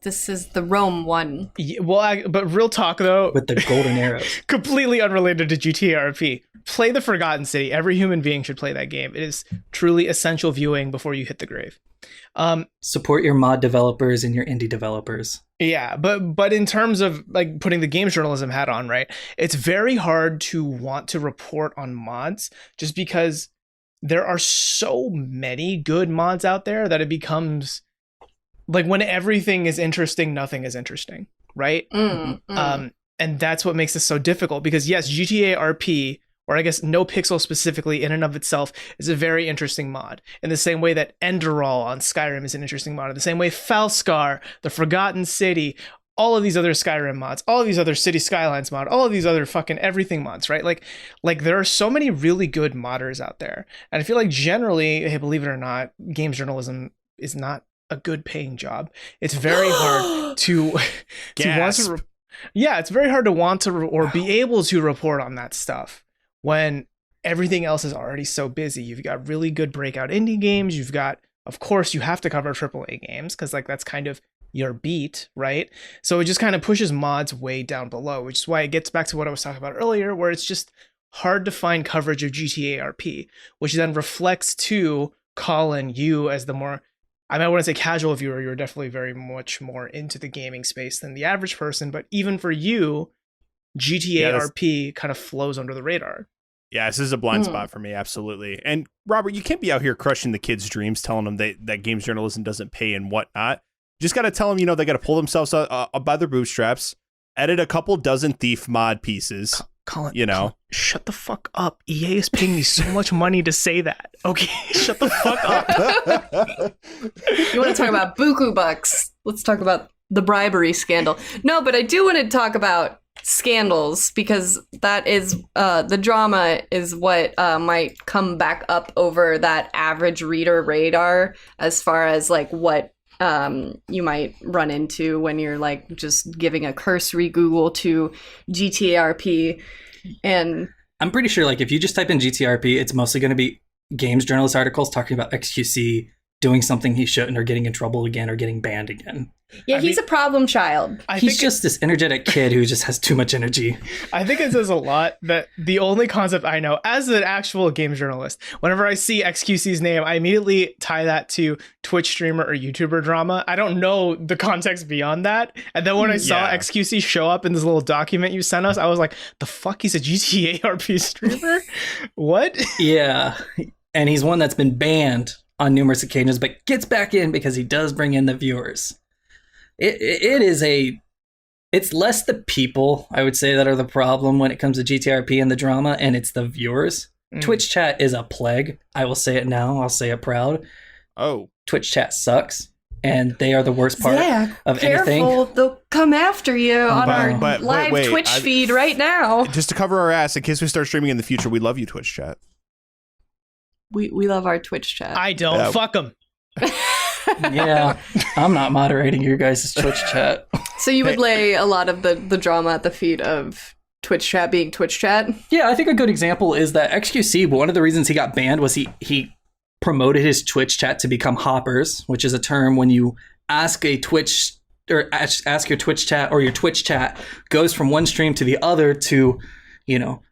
this is the Rome one. Yeah, well, but real talk though, With the golden arrows. completely unrelated to GTA RP. Play the Forgotten City. Every human being should play that game. It is truly essential viewing before you hit the grave. Support your mod developers and your indie developers. Yeah, but in terms of like putting the games journalism hat on, right? It's very hard to want to report on mods just because there are so many good mods out there that it becomes like when everything is interesting, nothing is interesting, right? And that's what makes this so difficult because yes, GTA RP, or I guess No Pixel specifically in and of itself, is a very interesting mod. In the same way that Enderal on Skyrim is an interesting mod. In the same way Falskar, The Forgotten City, all of these other Skyrim mods, all of these other City Skylines mod, all of these other fucking everything mods, right? Like there are so many really good modders out there. And I feel like generally, hey, believe it or not, games journalism is not a good paying job. It's very hard to want to it's very hard to want to or be able to report on that stuff when everything else is already so busy. You've got really good breakout indie games. You've got, of course, you have to cover AAA games because like that's kind of your beat, right? So it just kind of pushes mods way down below, which is why it gets back to what I was talking about earlier, where it's just hard to find coverage of GTA RP, which then reflects to Colin, you as the more, I mean, I wouldn't say casual viewer, you're definitely very much more into the gaming space than the average person, but even for you, GTA RP kind of flows under the radar. Yeah, this is a blind spot for me, absolutely. And Robert, you can't be out here crushing the kids' dreams, telling them that games journalism doesn't pay and whatnot. You just got to tell them, they got to pull themselves up by their bootstraps, edit a couple dozen Thief mod pieces. Colin, Colin, shut the fuck up. EA is paying me so much money to say that. Okay, shut the fuck up. You want to talk about buku bucks? Let's talk about the bribery scandal. No, but I do want to talk about scandals because that is the drama is what might come back up over that average reader radar as far as like what you might run into when you're like just giving a cursory Google to GTRP. And I'm pretty sure like if you just type in GTRP, it's mostly going to be games journalist articles talking about XQC doing something he shouldn't or getting in trouble again or getting banned again. Yeah, he's a problem child. He's just this energetic kid who just has too much energy. I think it says a lot that the only concept I know as an actual game journalist, whenever I see XQC's name, I immediately tie that to Twitch streamer or YouTuber drama. I don't know the context beyond that. And then when I saw XQC show up in this little document you sent us, I was like, the fuck, he's a GTA RP streamer? What? Yeah. And he's one that's been banned on numerous occasions, but gets back in because he does bring in the viewers. It's less the people, I would say, that are the problem when it comes to GTRP and the drama, and it's the viewers. Twitch chat is a plague. I will say it now. I'll say it proud. Oh. Twitch chat sucks, and they are the worst part of anything. Careful, they'll come after you on our live Twitch feed right now. Just to cover our ass, in case we start streaming in the future, we love you, Twitch chat. We love our Twitch chat. I don't. Fuck them. Yeah, I'm not moderating your guys' Twitch chat. So you would lay a lot of the drama at the feet of Twitch chat being Twitch chat? Yeah, I think a good example is that XQC, one of the reasons he got banned was he promoted his Twitch chat to become hoppers, which is a term when you ask a Twitch or ask your Twitch chat, or your Twitch chat goes from one stream to the other to, you know,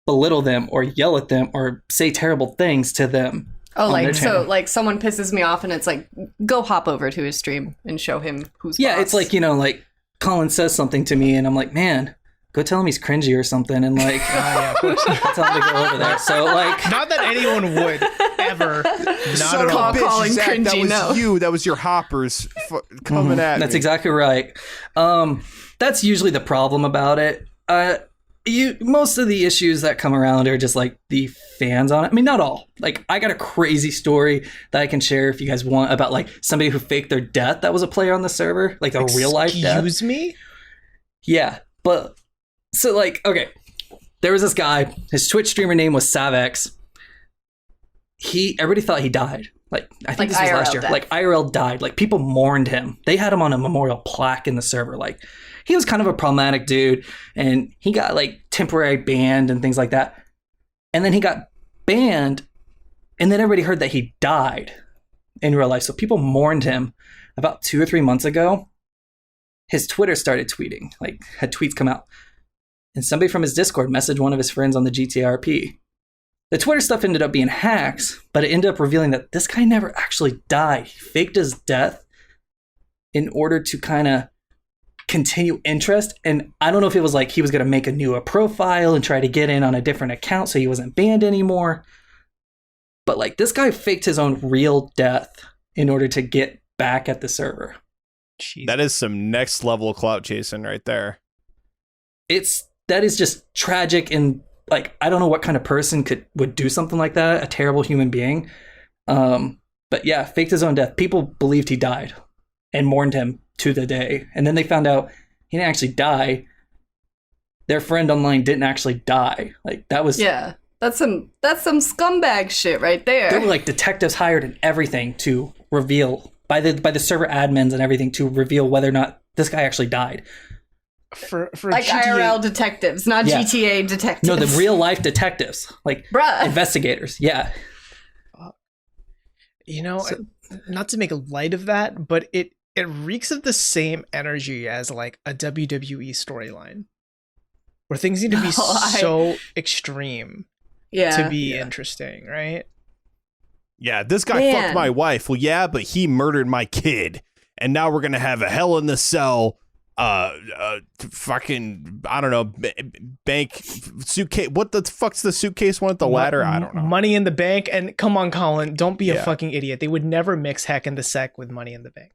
belittle them or yell at them or say terrible things to them. Oh, like, so, like, someone pisses me off and it's like, go hop over to his stream and show him who's boss. It's like, you know, like, Colin says something to me and I'm like, man, go tell him he's cringy or something, and like, yeah, of course. tell him to go over there. So like, not that anyone would ever. Not Son at of all. a bitch, Calling Zach, that cringy, was no. you. That was your hoppers coming at me. that's exactly right. That's usually the problem about it. Most of the issues that come around are just like the fans on it. I mean, not all. Like, I got a crazy story that I can share if you guys want about like somebody who faked their death that was a player on the server, like a real life death. Excuse me? Yeah, but so like, okay, there was this guy. His Twitch streamer name was Savex. Everybody thought he died. Like, I think Like this was last IRL year. death. Like, IRL died. Like, people mourned him. They had him on a memorial plaque in the server. Like, he was kind of a problematic dude, and he got like temporary banned and things like that. And then he got banned, and then everybody heard that he died in real life. So people mourned him. About 2 or 3 months ago, his Twitter started tweeting, like, had tweets come out. And somebody from his Discord messaged one of his friends on the GTRP. The Twitter stuff ended up being hacks, but it ended up revealing that this guy never actually died. He faked his death in order to kind of continue interest. And I don't know if it was like he was going to make a new profile and try to get in on a different account so he wasn't banned anymore. But like, this guy faked his own real death in order to get back at the server. Jeez. That is some next level clout chasing right there. That is just tragic, and like, I don't know what kind of person would do something like that. A terrible human being. But yeah, faked his own death. People believed he died and mourned him to the day. And then they found out he didn't actually die. Their friend online didn't actually die. Like, that was that's some scumbag shit right there. There were like detectives hired and everything to reveal by the server admins and everything to reveal whether or not this guy actually died. For like GTA, IRL detectives, not GTA detectives. No, the real life detectives, like investigators. Yeah. You know, not to make light of that, but it reeks of the same energy as like a WWE storyline, where things need to be so extreme to be interesting, right? Yeah, this guy fucked my wife. Well, yeah, but he murdered my kid, and now we're gonna have a Hell in the Cell. Fucking, I don't know, bank suitcase. What the fuck's the suitcase one at the ladder? I don't know. Money in the Bank. And come on, Colin, don't be a fucking idiot. They would never mix Heck in the Sec with Money in the Bank.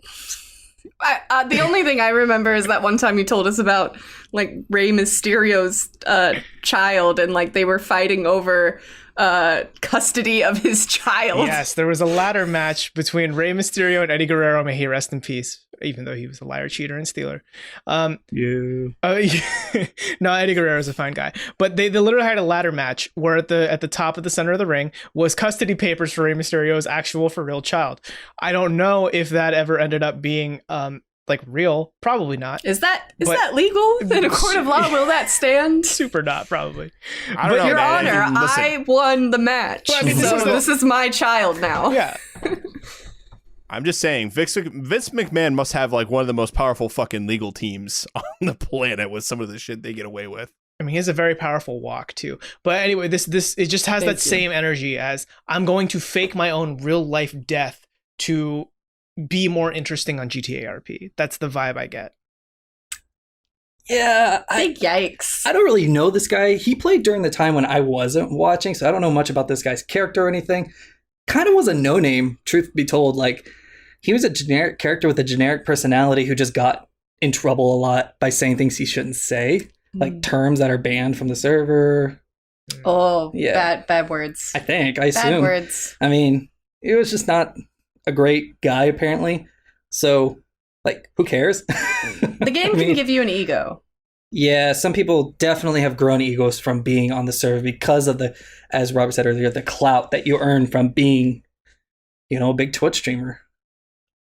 The only thing I remember is that one time you told us about like Rey Mysterio's child, and like they were fighting over custody of his child. Yes, there was a ladder match between Rey Mysterio and Eddie Guerrero. May he rest in peace, even though he was a liar, cheater, and stealer. No, Eddie Guerrero is a fine guy. But they literally had a ladder match where at the top of the center of the ring was custody papers for Rey Mysterio's actual for real child. I don't know if that ever ended up being like real. Probably not. Is that legal in a court of law? Will that stand? Super not, probably. I don't know, Your man. Honor, I won the match. Well, I mean, this is my child now. Yeah. I'm just saying, Vince McMahon must have like one of the most powerful fucking legal teams on the planet with some of the shit they get away with. I mean, he has a very powerful walk too. But anyway, this it just has that same energy as I'm going to fake my own real life death to be more interesting on GTA RP. That's the vibe I get. Yeah, Big yikes. I don't really know this guy. He played during the time when I wasn't watching, so I don't know much about this guy's character or anything. Kind of was a no-name, truth be told. Like, he was a generic character with a generic personality who just got in trouble a lot by saying things he shouldn't say, like terms that are banned from the server. Oh, yeah. Bad words. I assume. Bad words. I mean, it was just not a great guy, apparently. So, like, who cares? The game can give you an ego. Yeah, some people definitely have grown egos from being on the server because of the, as Robert said earlier, the clout that you earn from being, a big Twitch streamer.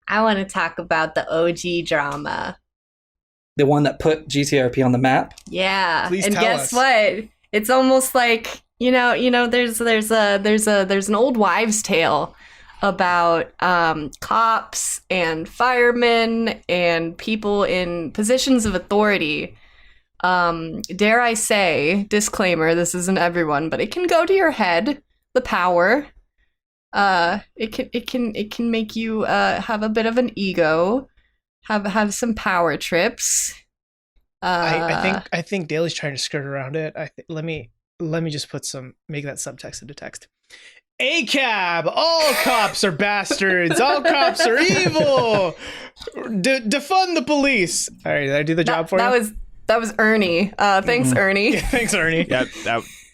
I want to talk about the OG drama. The one that put GTRP on the map? Yeah. Please and tell guess us. what? It's almost like, there's an old wives' tale about cops and firemen and people in positions of authority. Dare I say, disclaimer, this isn't everyone, but it can go to your head, the power. It can make you have a bit of an ego, have some power trips. I think Daly's trying to skirt around it. Let me just make that subtext into text. ACAB! All cops are bastards! All cops are evil! Defund the police! Alright, did I do the job for you? That was Ernie. Thanks, Ernie. Yeah, thanks, Ernie. Yeah,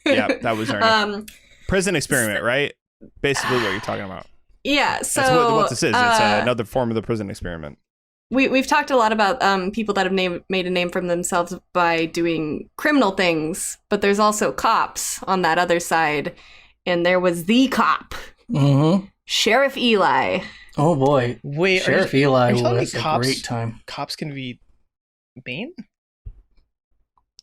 that was Ernie. Prison experiment, right? Basically what you're talking about. Yeah, so... That's what this is. It's another form of the prison experiment. We've talked a lot about people that have made a name for themselves by doing criminal things, but there's also cops on that other side. And there was the cop, Sheriff Eli. Oh boy! Wait, Sheriff Eli was a great time. Cops can be mean?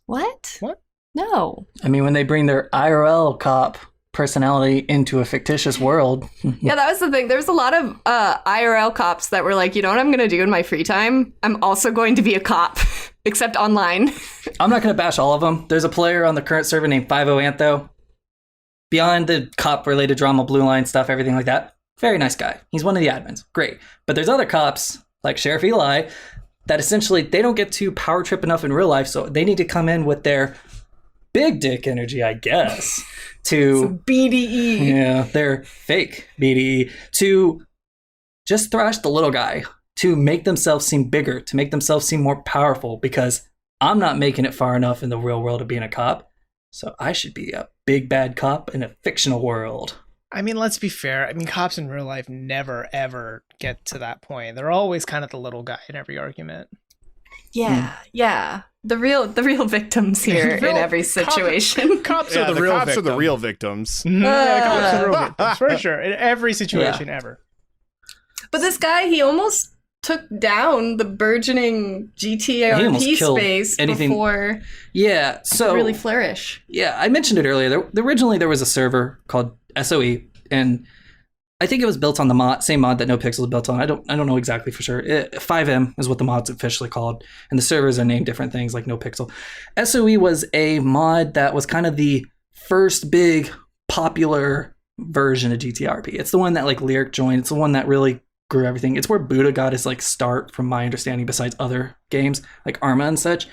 What? What? No. I mean, when they bring their IRL cop personality into a fictitious world. Yeah, that was the thing. There's a lot of IRL cops that were like, you know what I'm going to do in my free time? I'm also going to be a cop, except online. I'm not going to bash all of them. There's a player on the current server named 50 Antho. Beyond the cop-related drama, blue line stuff, everything like that, very nice guy. He's one of the admins. Great. But there's other cops, like Sheriff Eli, that essentially they don't get to power trip enough in real life, so they need to come in with their big dick energy, I guess, to... Some BDE. Yeah, their fake BDE, to just thrash the little guy, to make themselves seem bigger, to make themselves seem more powerful, because I'm not making it far enough in the real world of being a cop. So I should be a big bad cop in a fictional world. I mean, let's be fair. I mean, cops in real life never, ever get to that point. They're always kind of the little guy in every argument. Yeah, yeah. The real victims here in every situation. Cops are the real victims. Cops are the real victims. Yeah, the cops are the real victims, for sure. In every situation ever. But this guy, he almost took down the burgeoning GTRP space before really flourish. Yeah, I mentioned it earlier. Originally, there was a server called SOE, and I think it was built on the same mod that NoPixel is built on. I don't know exactly for sure. 5M is what the mod's officially called, and the servers are named different things like NoPixel. SOE was a mod that was kind of the first big popular version of GTRP. It's the one that like Lyric joined. It's the one that really grew everything. It's where Buddha got his like start, from my understanding, besides other games like Arma and such.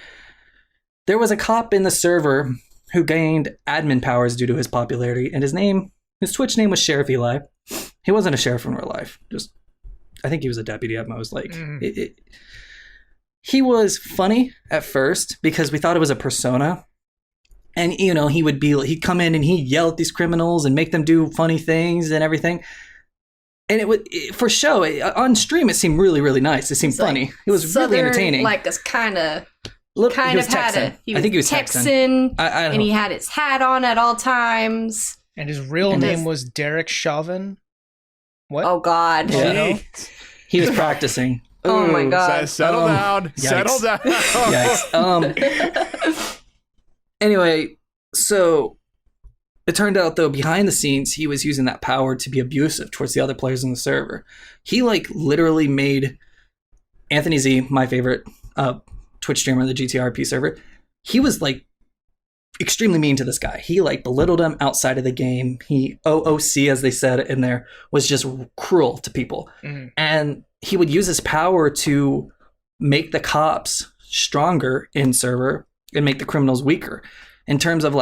There was a cop in the server who gained admin powers due to his popularity, and his Twitch name was Sheriff Eli. He wasn't a sheriff in real life. I think he was a deputy at most. He was funny at first because we thought it was a persona. And, you know, he'd come in and he'd yell at these criminals and make them do funny things and everything. And for show, on stream, it seemed really, really nice. It seemed funny. Like it was really entertaining. Like us kind of I think he was Texan. And he had his hat on at all times. And his real name was Derek Chauvin. What? Oh, God. Yeah. He was practicing. Oh, my God. Settle down. Yikes. Settle down. Yikes. Anyway, so... It turned out, though, behind the scenes, he was using that power to be abusive towards the other players in the server. He, literally made Anthony Z, my favorite Twitch streamer on the GTRP server, he was, extremely mean to this guy. He, belittled him outside of the game. He, OOC, as they said in there, was just cruel to people. Mm. And he would use his power to make the cops stronger in server and make the criminals weaker. In terms of,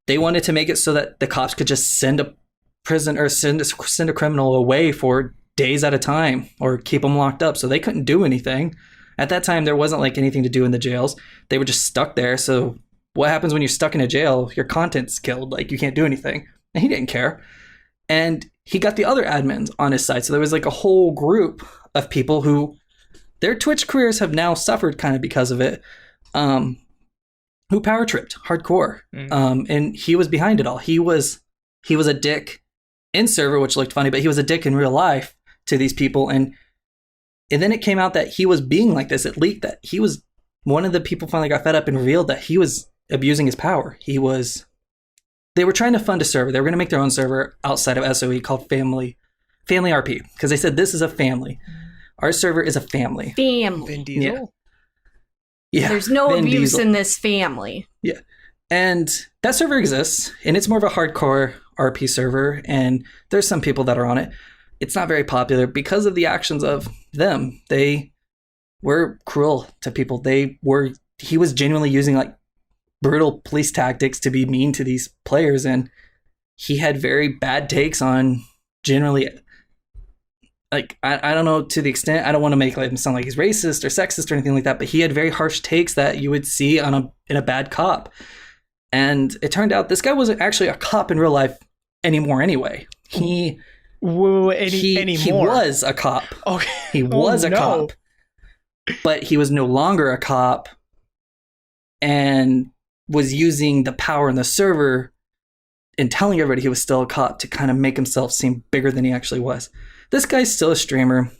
they wanted to make it so that the cops could just send a prison or send a criminal away for days at a time or keep them locked up, so they couldn't do anything. At that time, there wasn't anything to do in the jails. They were just stuck there. So what happens when you're stuck in a jail? Your content's killed. You can't do anything. And he didn't care. And he got the other admins on his side. So there was a whole group of people who their Twitch careers have now suffered kind of because of it. Who power tripped hardcore. And he was behind it all. He was a dick in server, which looked funny, but he was a dick in real life to these people. And then it came out that he was being like this. It leaked that he was one of the people finally got fed up and revealed that he was abusing his power. They were trying to fund a server. They were going to make their own server outside of SOE called Family family RP, because they said this is a family. Our server is a family. Family. Vin Diesel. Yeah. There's no Vin abuse Diesel. in this family. Yeah. And that server exists, and it's more of a hardcore RP server, and there's some people that are on it. It's not very popular because of the actions of them. They were cruel to people. He was genuinely using like brutal police tactics to be mean to these players, and he had very bad takes on generally, like, I don't know, to the extent, I don't want to make him sound like he's racist or sexist or anything like that, but he had very harsh takes that you would see in a bad cop. And it turned out this guy wasn't actually a cop in real life anymore anyway. He was a cop. Okay. He was a no. cop. But he was no longer a cop and was using the power in the server and telling everybody he was still a cop to kind of make himself seem bigger than he actually was. This guy's still a streamer.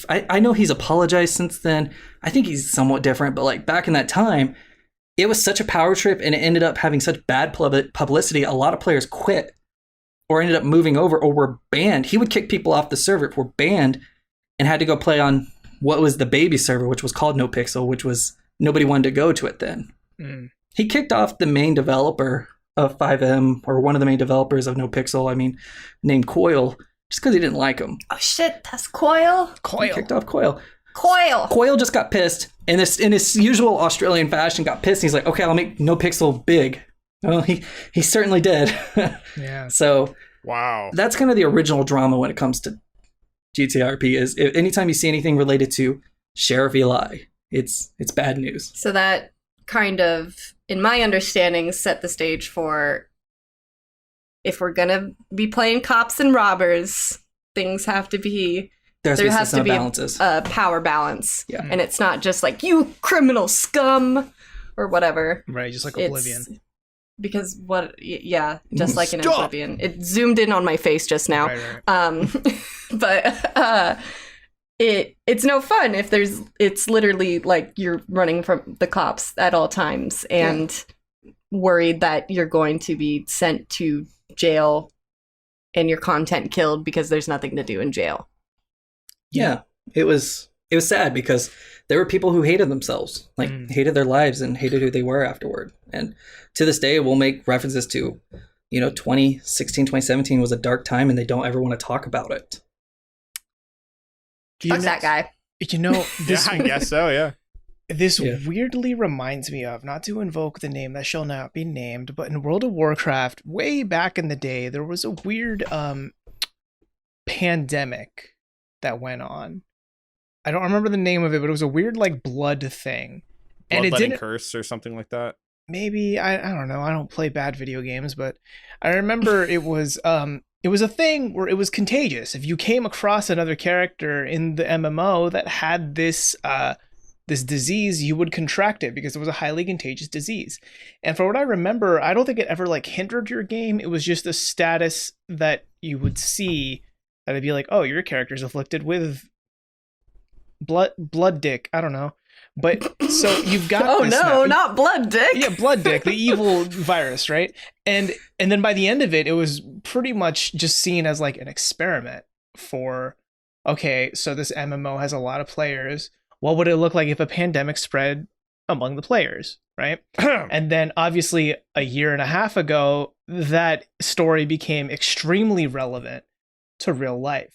I know he's apologized since then. I think he's somewhat different, but like back in that time, it was such a power trip and it ended up having such bad publicity. A lot of players quit or ended up moving over or were banned. He would kick people off the server, were banned, and had to go play on what was the baby server, which was called NoPixel, which was nobody wanted to go to it then. Mm. He kicked off the main developer of 5M, or one of the main developers of NoPixel, named Coil, just because he didn't like him. Oh shit, that's Coil? He kicked off Coil. Coil! Coil just got pissed, and in his usual Australian fashion, got pissed. And he's like, okay, I'll make NoPixel big. Well, he certainly did. Yeah. So Wow. that's kind of the original drama when it comes to GTA RP. Is anytime you see anything related to Sheriff Eli, it's bad news. So that kind of, in my understanding, set the stage for, if we're gonna be playing cops and robbers, things have to be, there has to be a power balance. Yeah. And it's not just like, you criminal scum, or whatever. Right, just like It's- Oblivion. Because just like in Stop! Oblivion. It zoomed in on my face just now. Right. But it's no fun if it's literally like you're running from the cops at all times and worried that you're going to be sent to jail and your content killed because there's nothing to do in jail. Yeah, it was sad because there were people who hated themselves, like hated their lives and hated who they were afterward. And to this day, we'll make references to, 2016, 2017 was a dark time and they don't ever want to talk about it. Fuck that guy. This, I guess so, yeah. This weirdly reminds me of, not to invoke the name that shall not be named, but in World of Warcraft, way back in the day, there was a weird pandemic that went on. I don't remember the name of it, but it was a weird like blood thing. And it Bloodletting didn't curse or something like that. maybe I don't know. I don't play bad video games, but I remember it was a thing where it was contagious. If you came across another character in the MMO that had this disease, you would contract it because it was a highly contagious disease. And for what I remember, I don't think it ever like hindered your game. It was just a status that you would see that would be like, oh, your character's afflicted with blood dick. I don't know. But so you've got Oh this no, now. not blood dick. Yeah, blood dick, the evil virus, right? And then by the end of it, it was pretty much just seen as like an experiment for, okay, so this MMO has a lot of players. What would it look like if a pandemic spread among the players, right? And then obviously a year and a half ago, that story became extremely relevant to real life.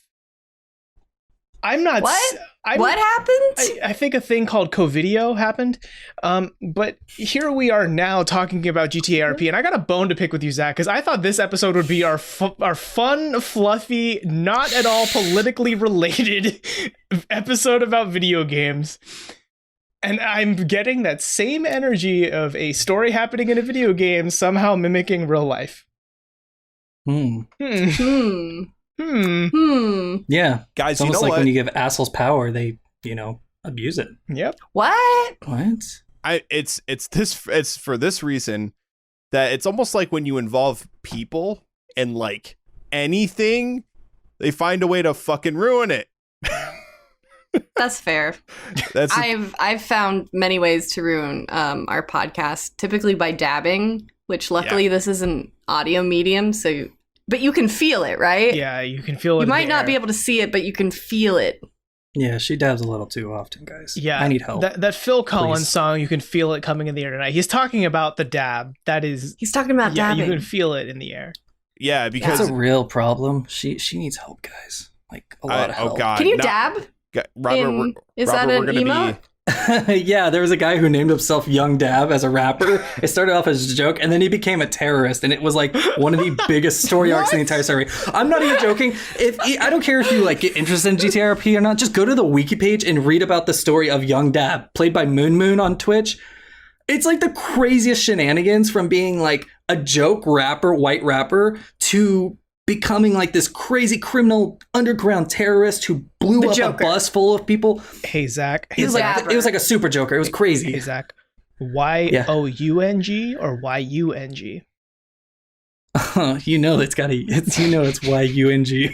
I'm not. What? What happened? I think a thing called Covidio happened. But here we are now talking about GTA RP, and I got a bone to pick with you, Zach, because I thought this episode would be our fun, fluffy, not at all politically related episode about video games. And I'm getting that same energy of a story happening in a video game somehow mimicking real life. Hmm. Yeah. Guys, It's you almost know like what? when you give assholes power, they, abuse it. Yep. What? What? It's for this reason that it's almost like when you involve people in like anything, they find a way to fucking ruin it. That's fair. That's I've found many ways to ruin our podcast, typically by dabbing, which luckily this is an audio medium, so But you can feel it, right? Yeah, you can feel it. You might not be able to see it, but you can feel it. Yeah, she dabs a little too often, guys. Yeah, I need help. That Phil Collins Please. song, you can feel it coming in the air tonight. He's talking about the dab. That is, He's talking about yeah, dabbing. you can feel it in the air. Yeah, because That's a real problem. She needs help, guys. Like a lot of help. oh god, Can you dab? Robert, Is Robert, that we're an gonna emote? Yeah, there was a guy who named himself Young Dab as a rapper. It started off as a joke, and then he became a terrorist, and it was like one of the biggest story arcs in the entire story. I'm not even joking. I don't care if you like get interested in GTRP or not. Just go to the wiki page and read about the story of Young Dab, played by Moon on Twitch. It's like the craziest shenanigans from being like a joke rapper, white rapper, to becoming like this crazy criminal underground terrorist who blew up Joker. a bus full of people. Hey, Zach. It was like a super Joker. It was crazy. Hey, Zach. Y-O-U-N-G or Y-U-N-G? You know it's Y-U-N-G.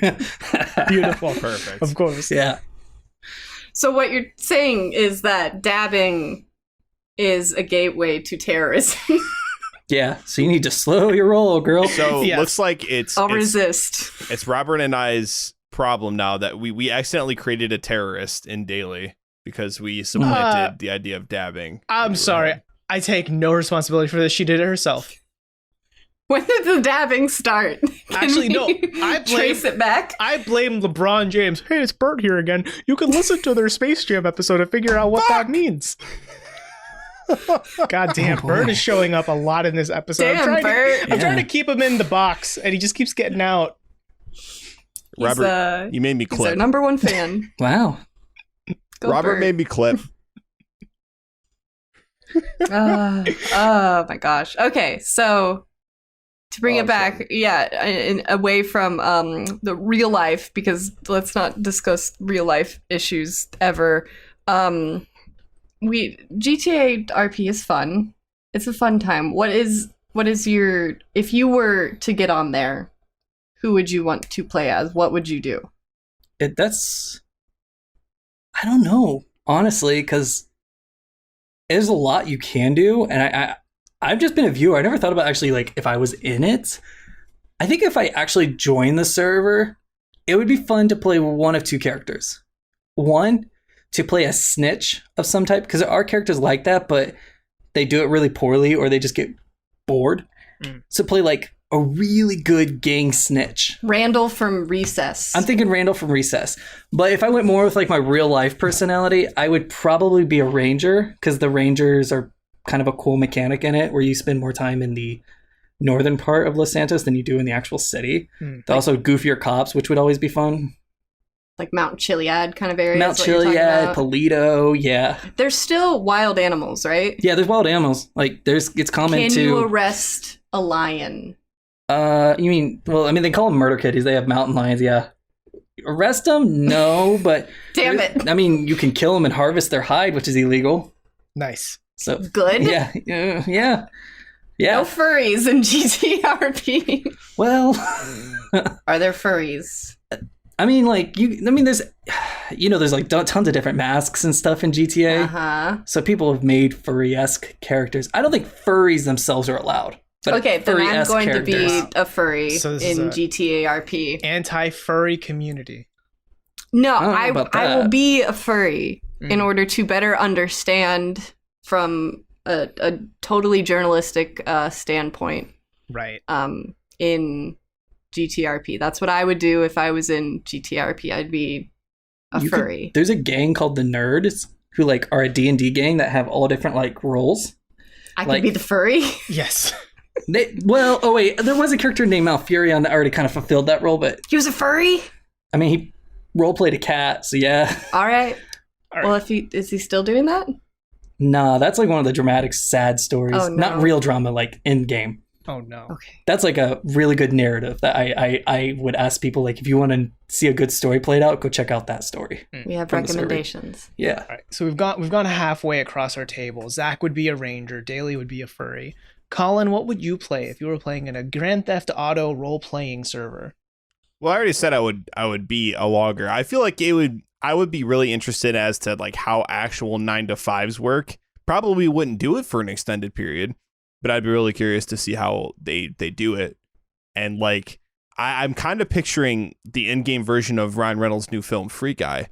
Beautiful. Perfect. Of course. Yeah. So what you're saying is that dabbing is a gateway to terrorism. Yeah. So you need to slow your roll, girl. So Yes. looks like I'll resist. it's Robert and I's problem now that we accidentally created a terrorist in Daily because we supplanted the idea of dabbing. I'm sorry. I take no responsibility for this. She did it herself. When did the dabbing start? Actually, no. I trace it back. I blame LeBron James. Hey, it's Bert here again. You can listen to their Space Jam episode and figure out what that means. God damn, Bert is showing up a lot in this episode. Damn, Bert. I'm trying to keep him in the box, and he just keeps getting out. Robert, you made me He's our clip. number one fan. Wow. Go Robert Bert. made me clip. Oh my gosh. Okay, so to bring it back, away from the real life, because let's not discuss real life issues ever. GTA RP is fun. It's a fun time. What is your, if you were to get on there, who would you want to play as? What would you do? I don't know, honestly, because there's a lot you can do, and I've just been a viewer. I never thought about actually like if I was in it. I think if I actually joined the server, it would be fun to play one of two characters. One, to play a snitch of some type, because there are characters like that, but they do it really poorly or they just get bored. So play like a really good gang snitch. Randall from Recess. I'm thinking Randall from Recess. But if I went more with like my real life personality, I would probably be a ranger, because the rangers are kind of a cool mechanic in it where you spend more time in the northern part of Los Santos than you do in the actual city. They also goofier cops, which would always be fun. Like Mount Chiliad kind of area. Mount Chiliad, Polito, yeah. There's still wild animals, right? Yeah, there's wild animals. Like it's common Can to you arrest a lion? you mean they call them murder kitties. They have mountain lions, yeah. Arrest them? No, but Damn it. I mean, you can kill them and harvest their hide, which is illegal. Nice. So Good. yeah. No furries in GTRP. Well, Are there furries? I mean, there's, there's like tons of different masks and stuff in GTA. Uh-huh. So people have made furry-esque characters. I don't think furries themselves are allowed. But Okay, then I'm furry-esque going to characters. be a furry So this is in a- GTARP. Anti-furry community. No, I don't know I about will that. be a furry in Mm. order to better understand from a totally journalistic standpoint Right. in GTRP. That's what I would do if I was in GTRP. I'd be a You could- furry. There's a gang called the Nerds who like are a D&D gang that have all different like roles. I could like- be the furry. Yes. There was a character named Malfurion that already kind of fulfilled that role, but He was a furry? I mean, he role-played a cat, so yeah. All right. All right. Well, is he still doing that? Nah, that's like one of the dramatic, sad stories. Oh, no. Not real drama, like in-game. Oh no. Okay. That's like a really good narrative that I would ask people, like, if you want to see a good story played out, go check out that story. We have From the server. recommendations. Yeah. All right. So we've gone halfway across our table. Zach would be a ranger. Daly would be a furry. Colin, what would you play if you were playing in a Grand Theft Auto role-playing server? Well, I already said I would be a logger. I feel like I would be really interested as to like how actual 9-to-5s work. Probably wouldn't do it for an extended period, but I'd be really curious to see how they do it. And like I'm kind of picturing the in-game version of Ryan Reynolds' new film, Free Guy.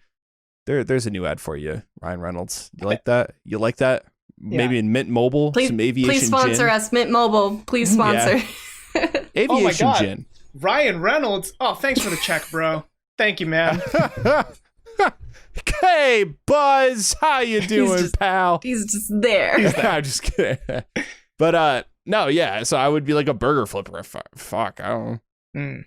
There's a new ad for you, Ryan Reynolds. You like that? You like that? Yeah. Maybe in Mint Mobile, some aviation please sponsor gin. us, Mint Mobile. Please sponsor. Aviation Oh my God. gin. Ryan Reynolds. Oh, thanks for the check, bro. Thank you, man. Hey, Buzz, how you doing, pal? He's just there. I'm just kidding. But no, yeah. So I would be like a burger flipper. Fuck, I don't know.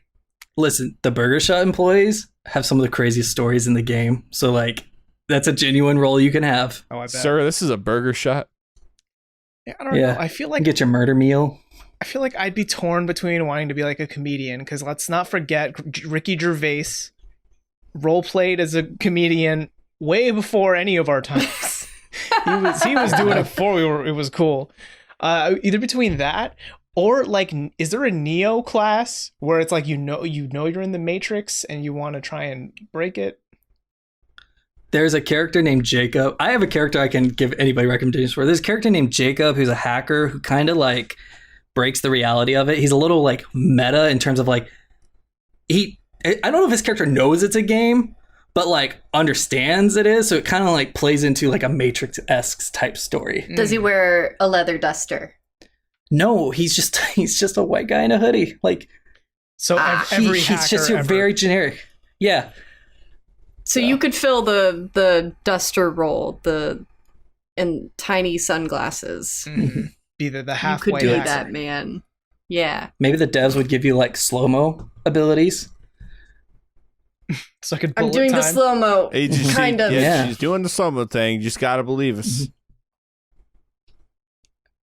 Listen, the Burger Shot employees have some of the craziest stories in the game. So like, that's a genuine role you can have. Oh, I bet. Sir, this is a burger shot. Yeah, I don't know. I feel like Get your murder meal. I feel like I'd be torn between wanting to be like a comedian, because let's not forget Ricky Gervais role played as a comedian way before any of our times. he was doing it before it was cool. Either between that or like, is there a Neo class where it's like you know you're in the Matrix and you want to try and break it? There's a character named Jacob. I have a character I can give anybody recommendations for. There's a character named Jacob who's a hacker who kind of like breaks the reality of it. He's a little like meta in terms of like I don't know if his character knows it's a game, but like understands it is. So it kind of like plays into like a Matrix-esque type story. Does he wear a leather duster? No, he's just a white guy in a hoodie. Like, So every hacker he's just ever. very generic. Yeah. So you could fill the duster role, and tiny sunglasses. Mhm. Be the You half could white do hacker. that, man. Yeah. Maybe the devs would give you like slow-mo abilities. So I could I'm bullet doing the time. slow-mo. Kind of. Yeah, she's doing the summer thing. You just gotta believe us.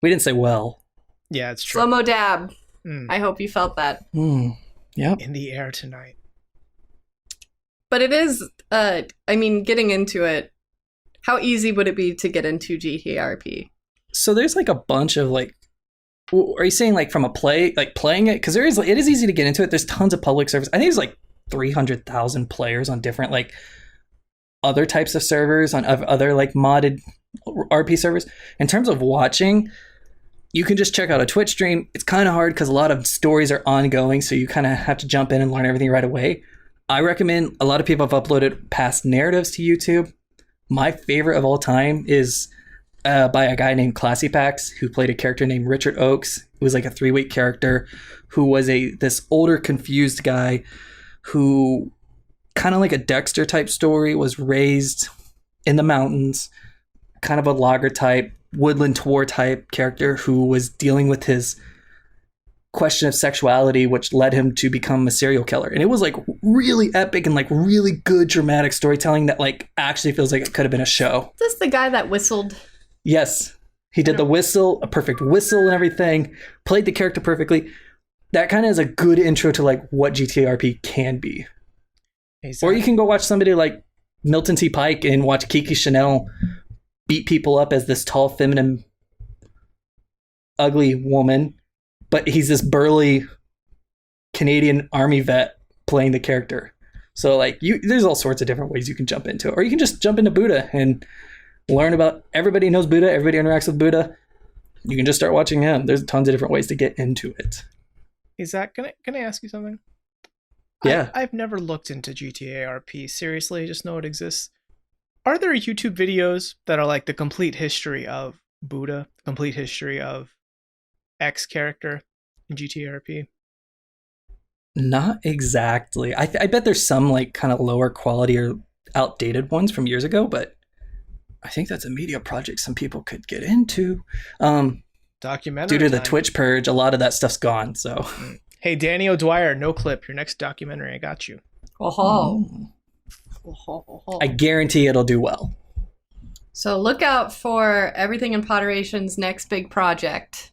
We didn't say well. Yeah, it's true. Slow-mo dab. Mm. I hope you felt that. Yep. In the air tonight. But it is, I mean, getting into it, how easy would it be to get into GTRP? So there's like a bunch of like, are you saying like from playing it? Because it is easy to get into it. There's tons of public servers. I think there's like 300,000 players on different like other types of servers on other like modded RP servers. In terms of watching, you can just check out a Twitch stream. It's kind of hard because a lot of stories are ongoing, so you kind of have to jump in and learn everything right away. I recommend, a lot of people have uploaded past narratives to YouTube. My favorite of all time is by a guy named Classy Pax, who played a character named Richard Oakes. It was like a 3-week character who was this older, confused guy who, kind of like a Dexter type story, was raised in the mountains, kind of a logger type, woodland tour type character who was dealing with his question of sexuality, which led him to become a serial killer. And it was like really epic and like really good dramatic storytelling that like actually feels like it could have been a show. Is this the guy that whistled? Yes, he did the whistle, a perfect whistle and everything, played the character perfectly. That kind of is a good intro to like what GTRP can be. Exactly. Or you can go watch somebody like Milton T. Pike and watch Kiki Chanel beat people up as this tall, feminine, ugly woman, but he's this burly Canadian Army vet playing the character. So like there's all sorts of different ways you can jump into it. Or you can just jump into Buddha and learn about, everybody knows Buddha, everybody interacts with Buddha. You can just start watching him. There's tons of different ways to get into it. Hey Zach, can I ask you something? Yeah. I've never looked into GTA RP. Seriously, I just know it exists. Are there YouTube videos that are like the complete history of Buddha, complete history of X character in GTA RP? Not exactly. I bet there's some like kind of lower quality or outdated ones from years ago, but I think that's a media project some people could get into. Documentary Due to the time. Twitch purge, a lot of that stuff's gone. So Hey, Danny O'Dwyer, no clip. Your next documentary, I got you. I guarantee it'll do well. So look out for everything in Poderation's next big project,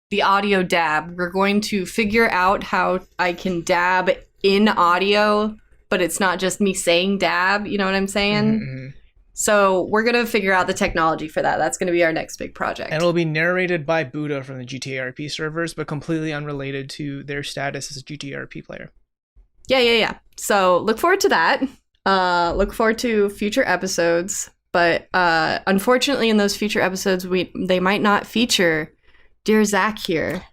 the audio dab. We're going to figure out how I can dab in audio, but it's not just me saying dab, you know what I'm saying? Mm-hmm. So we're going to figure out the technology for that. That's going to be our next big project. And it'll be narrated by Buddha from the GTA RP servers, but completely unrelated to their status as a GTA RP player. Yeah. So look forward to that. Look forward to future episodes. But unfortunately, in those future episodes, they might not feature Dear Zach here.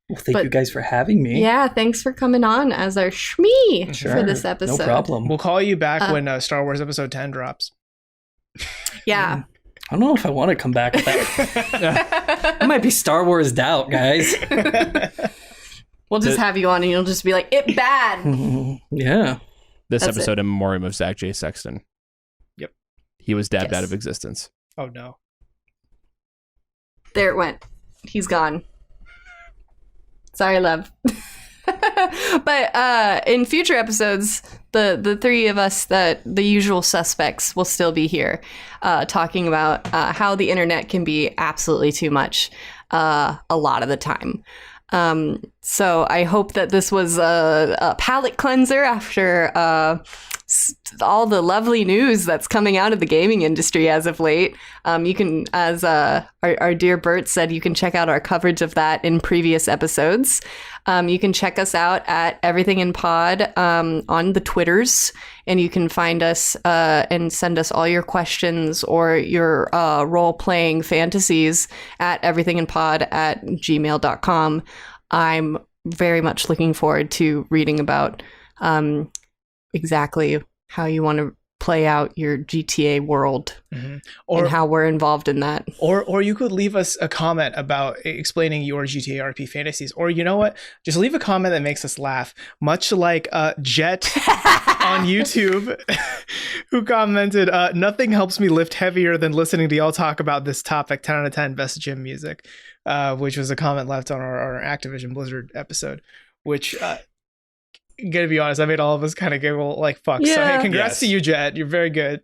Well, thank you guys for having me. Yeah, thanks for coming on as our Shmee for this No episode. problem. We'll call you back when Star Wars Episode 10 drops. Yeah. I don't know if I want to come back with that. I might be Star Wars out, guys. We'll just have you on and you'll just be like, it bad. Yeah. This That's episode in memoriam of Zach J. Sexton. Yep. He was dabbed out of existence. Oh, no. There it went. He's gone. Sorry, love. But in future episodes, the three of us, the usual suspects, will still be here talking about how the internet can be absolutely too much a lot of the time. So I hope that this was a palate cleanser after all the lovely news that's coming out of the gaming industry as of late. You can, as our dear Bert said, you can check out our coverage of that in previous episodes. You can check us out at Everything in Pod on the Twitters, and you can find us and send us all your questions or your role-playing fantasies at everythinginpod@gmail.com. I'm very much looking forward to reading about exactly how you want to play out your GTA world and how we're involved in that. Or you could leave us a comment about explaining your GTA RP fantasies. Or you know what? Just leave a comment that makes us laugh. Much like Jet on YouTube, who commented, nothing helps me lift heavier than listening to y'all talk about this topic. 10 out of 10 best gym music, which was a comment left on our Activision Blizzard episode, which... gonna be honest, I made all of us kind of giggle like fuck. Yeah. So hey, congrats to you, Jet. You're very good.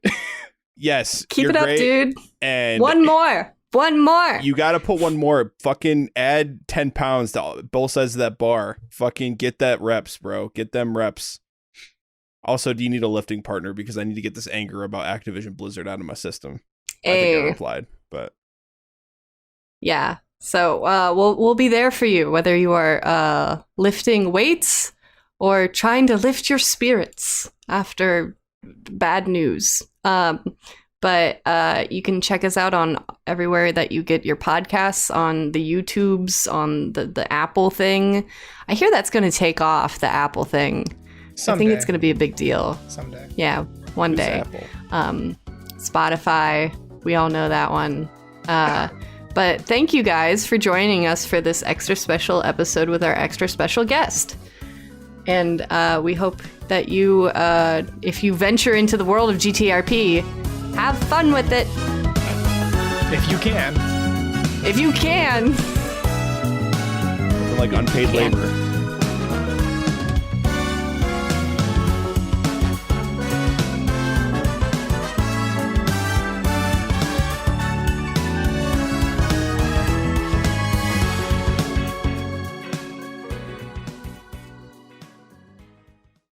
Yes. Keep you're it up, great. dude. And One more. You got to put one more. Fucking add 10 pounds to both sides of that bar. Fucking get that reps, bro. Get them reps. Also, do you need a lifting partner? Because I need to get this anger about Activision Blizzard out of my system. I think I replied, but Yeah. So we'll be there for you, whether you are lifting weights or trying to lift your spirits after bad news. But you can check us out on everywhere that you get your podcasts, on the YouTubes, on the Apple thing. I hear that's going to take off, the Apple thing. Someday. I think it's going to be a big deal. Someday. Yeah, one who's day. Apple? Spotify, we all know that one. But thank you guys for joining us for this extra special episode with our extra special guest. And we hope that you, if you venture into the world of GTRP, have fun with it. If you can. If you can. Like unpaid labor.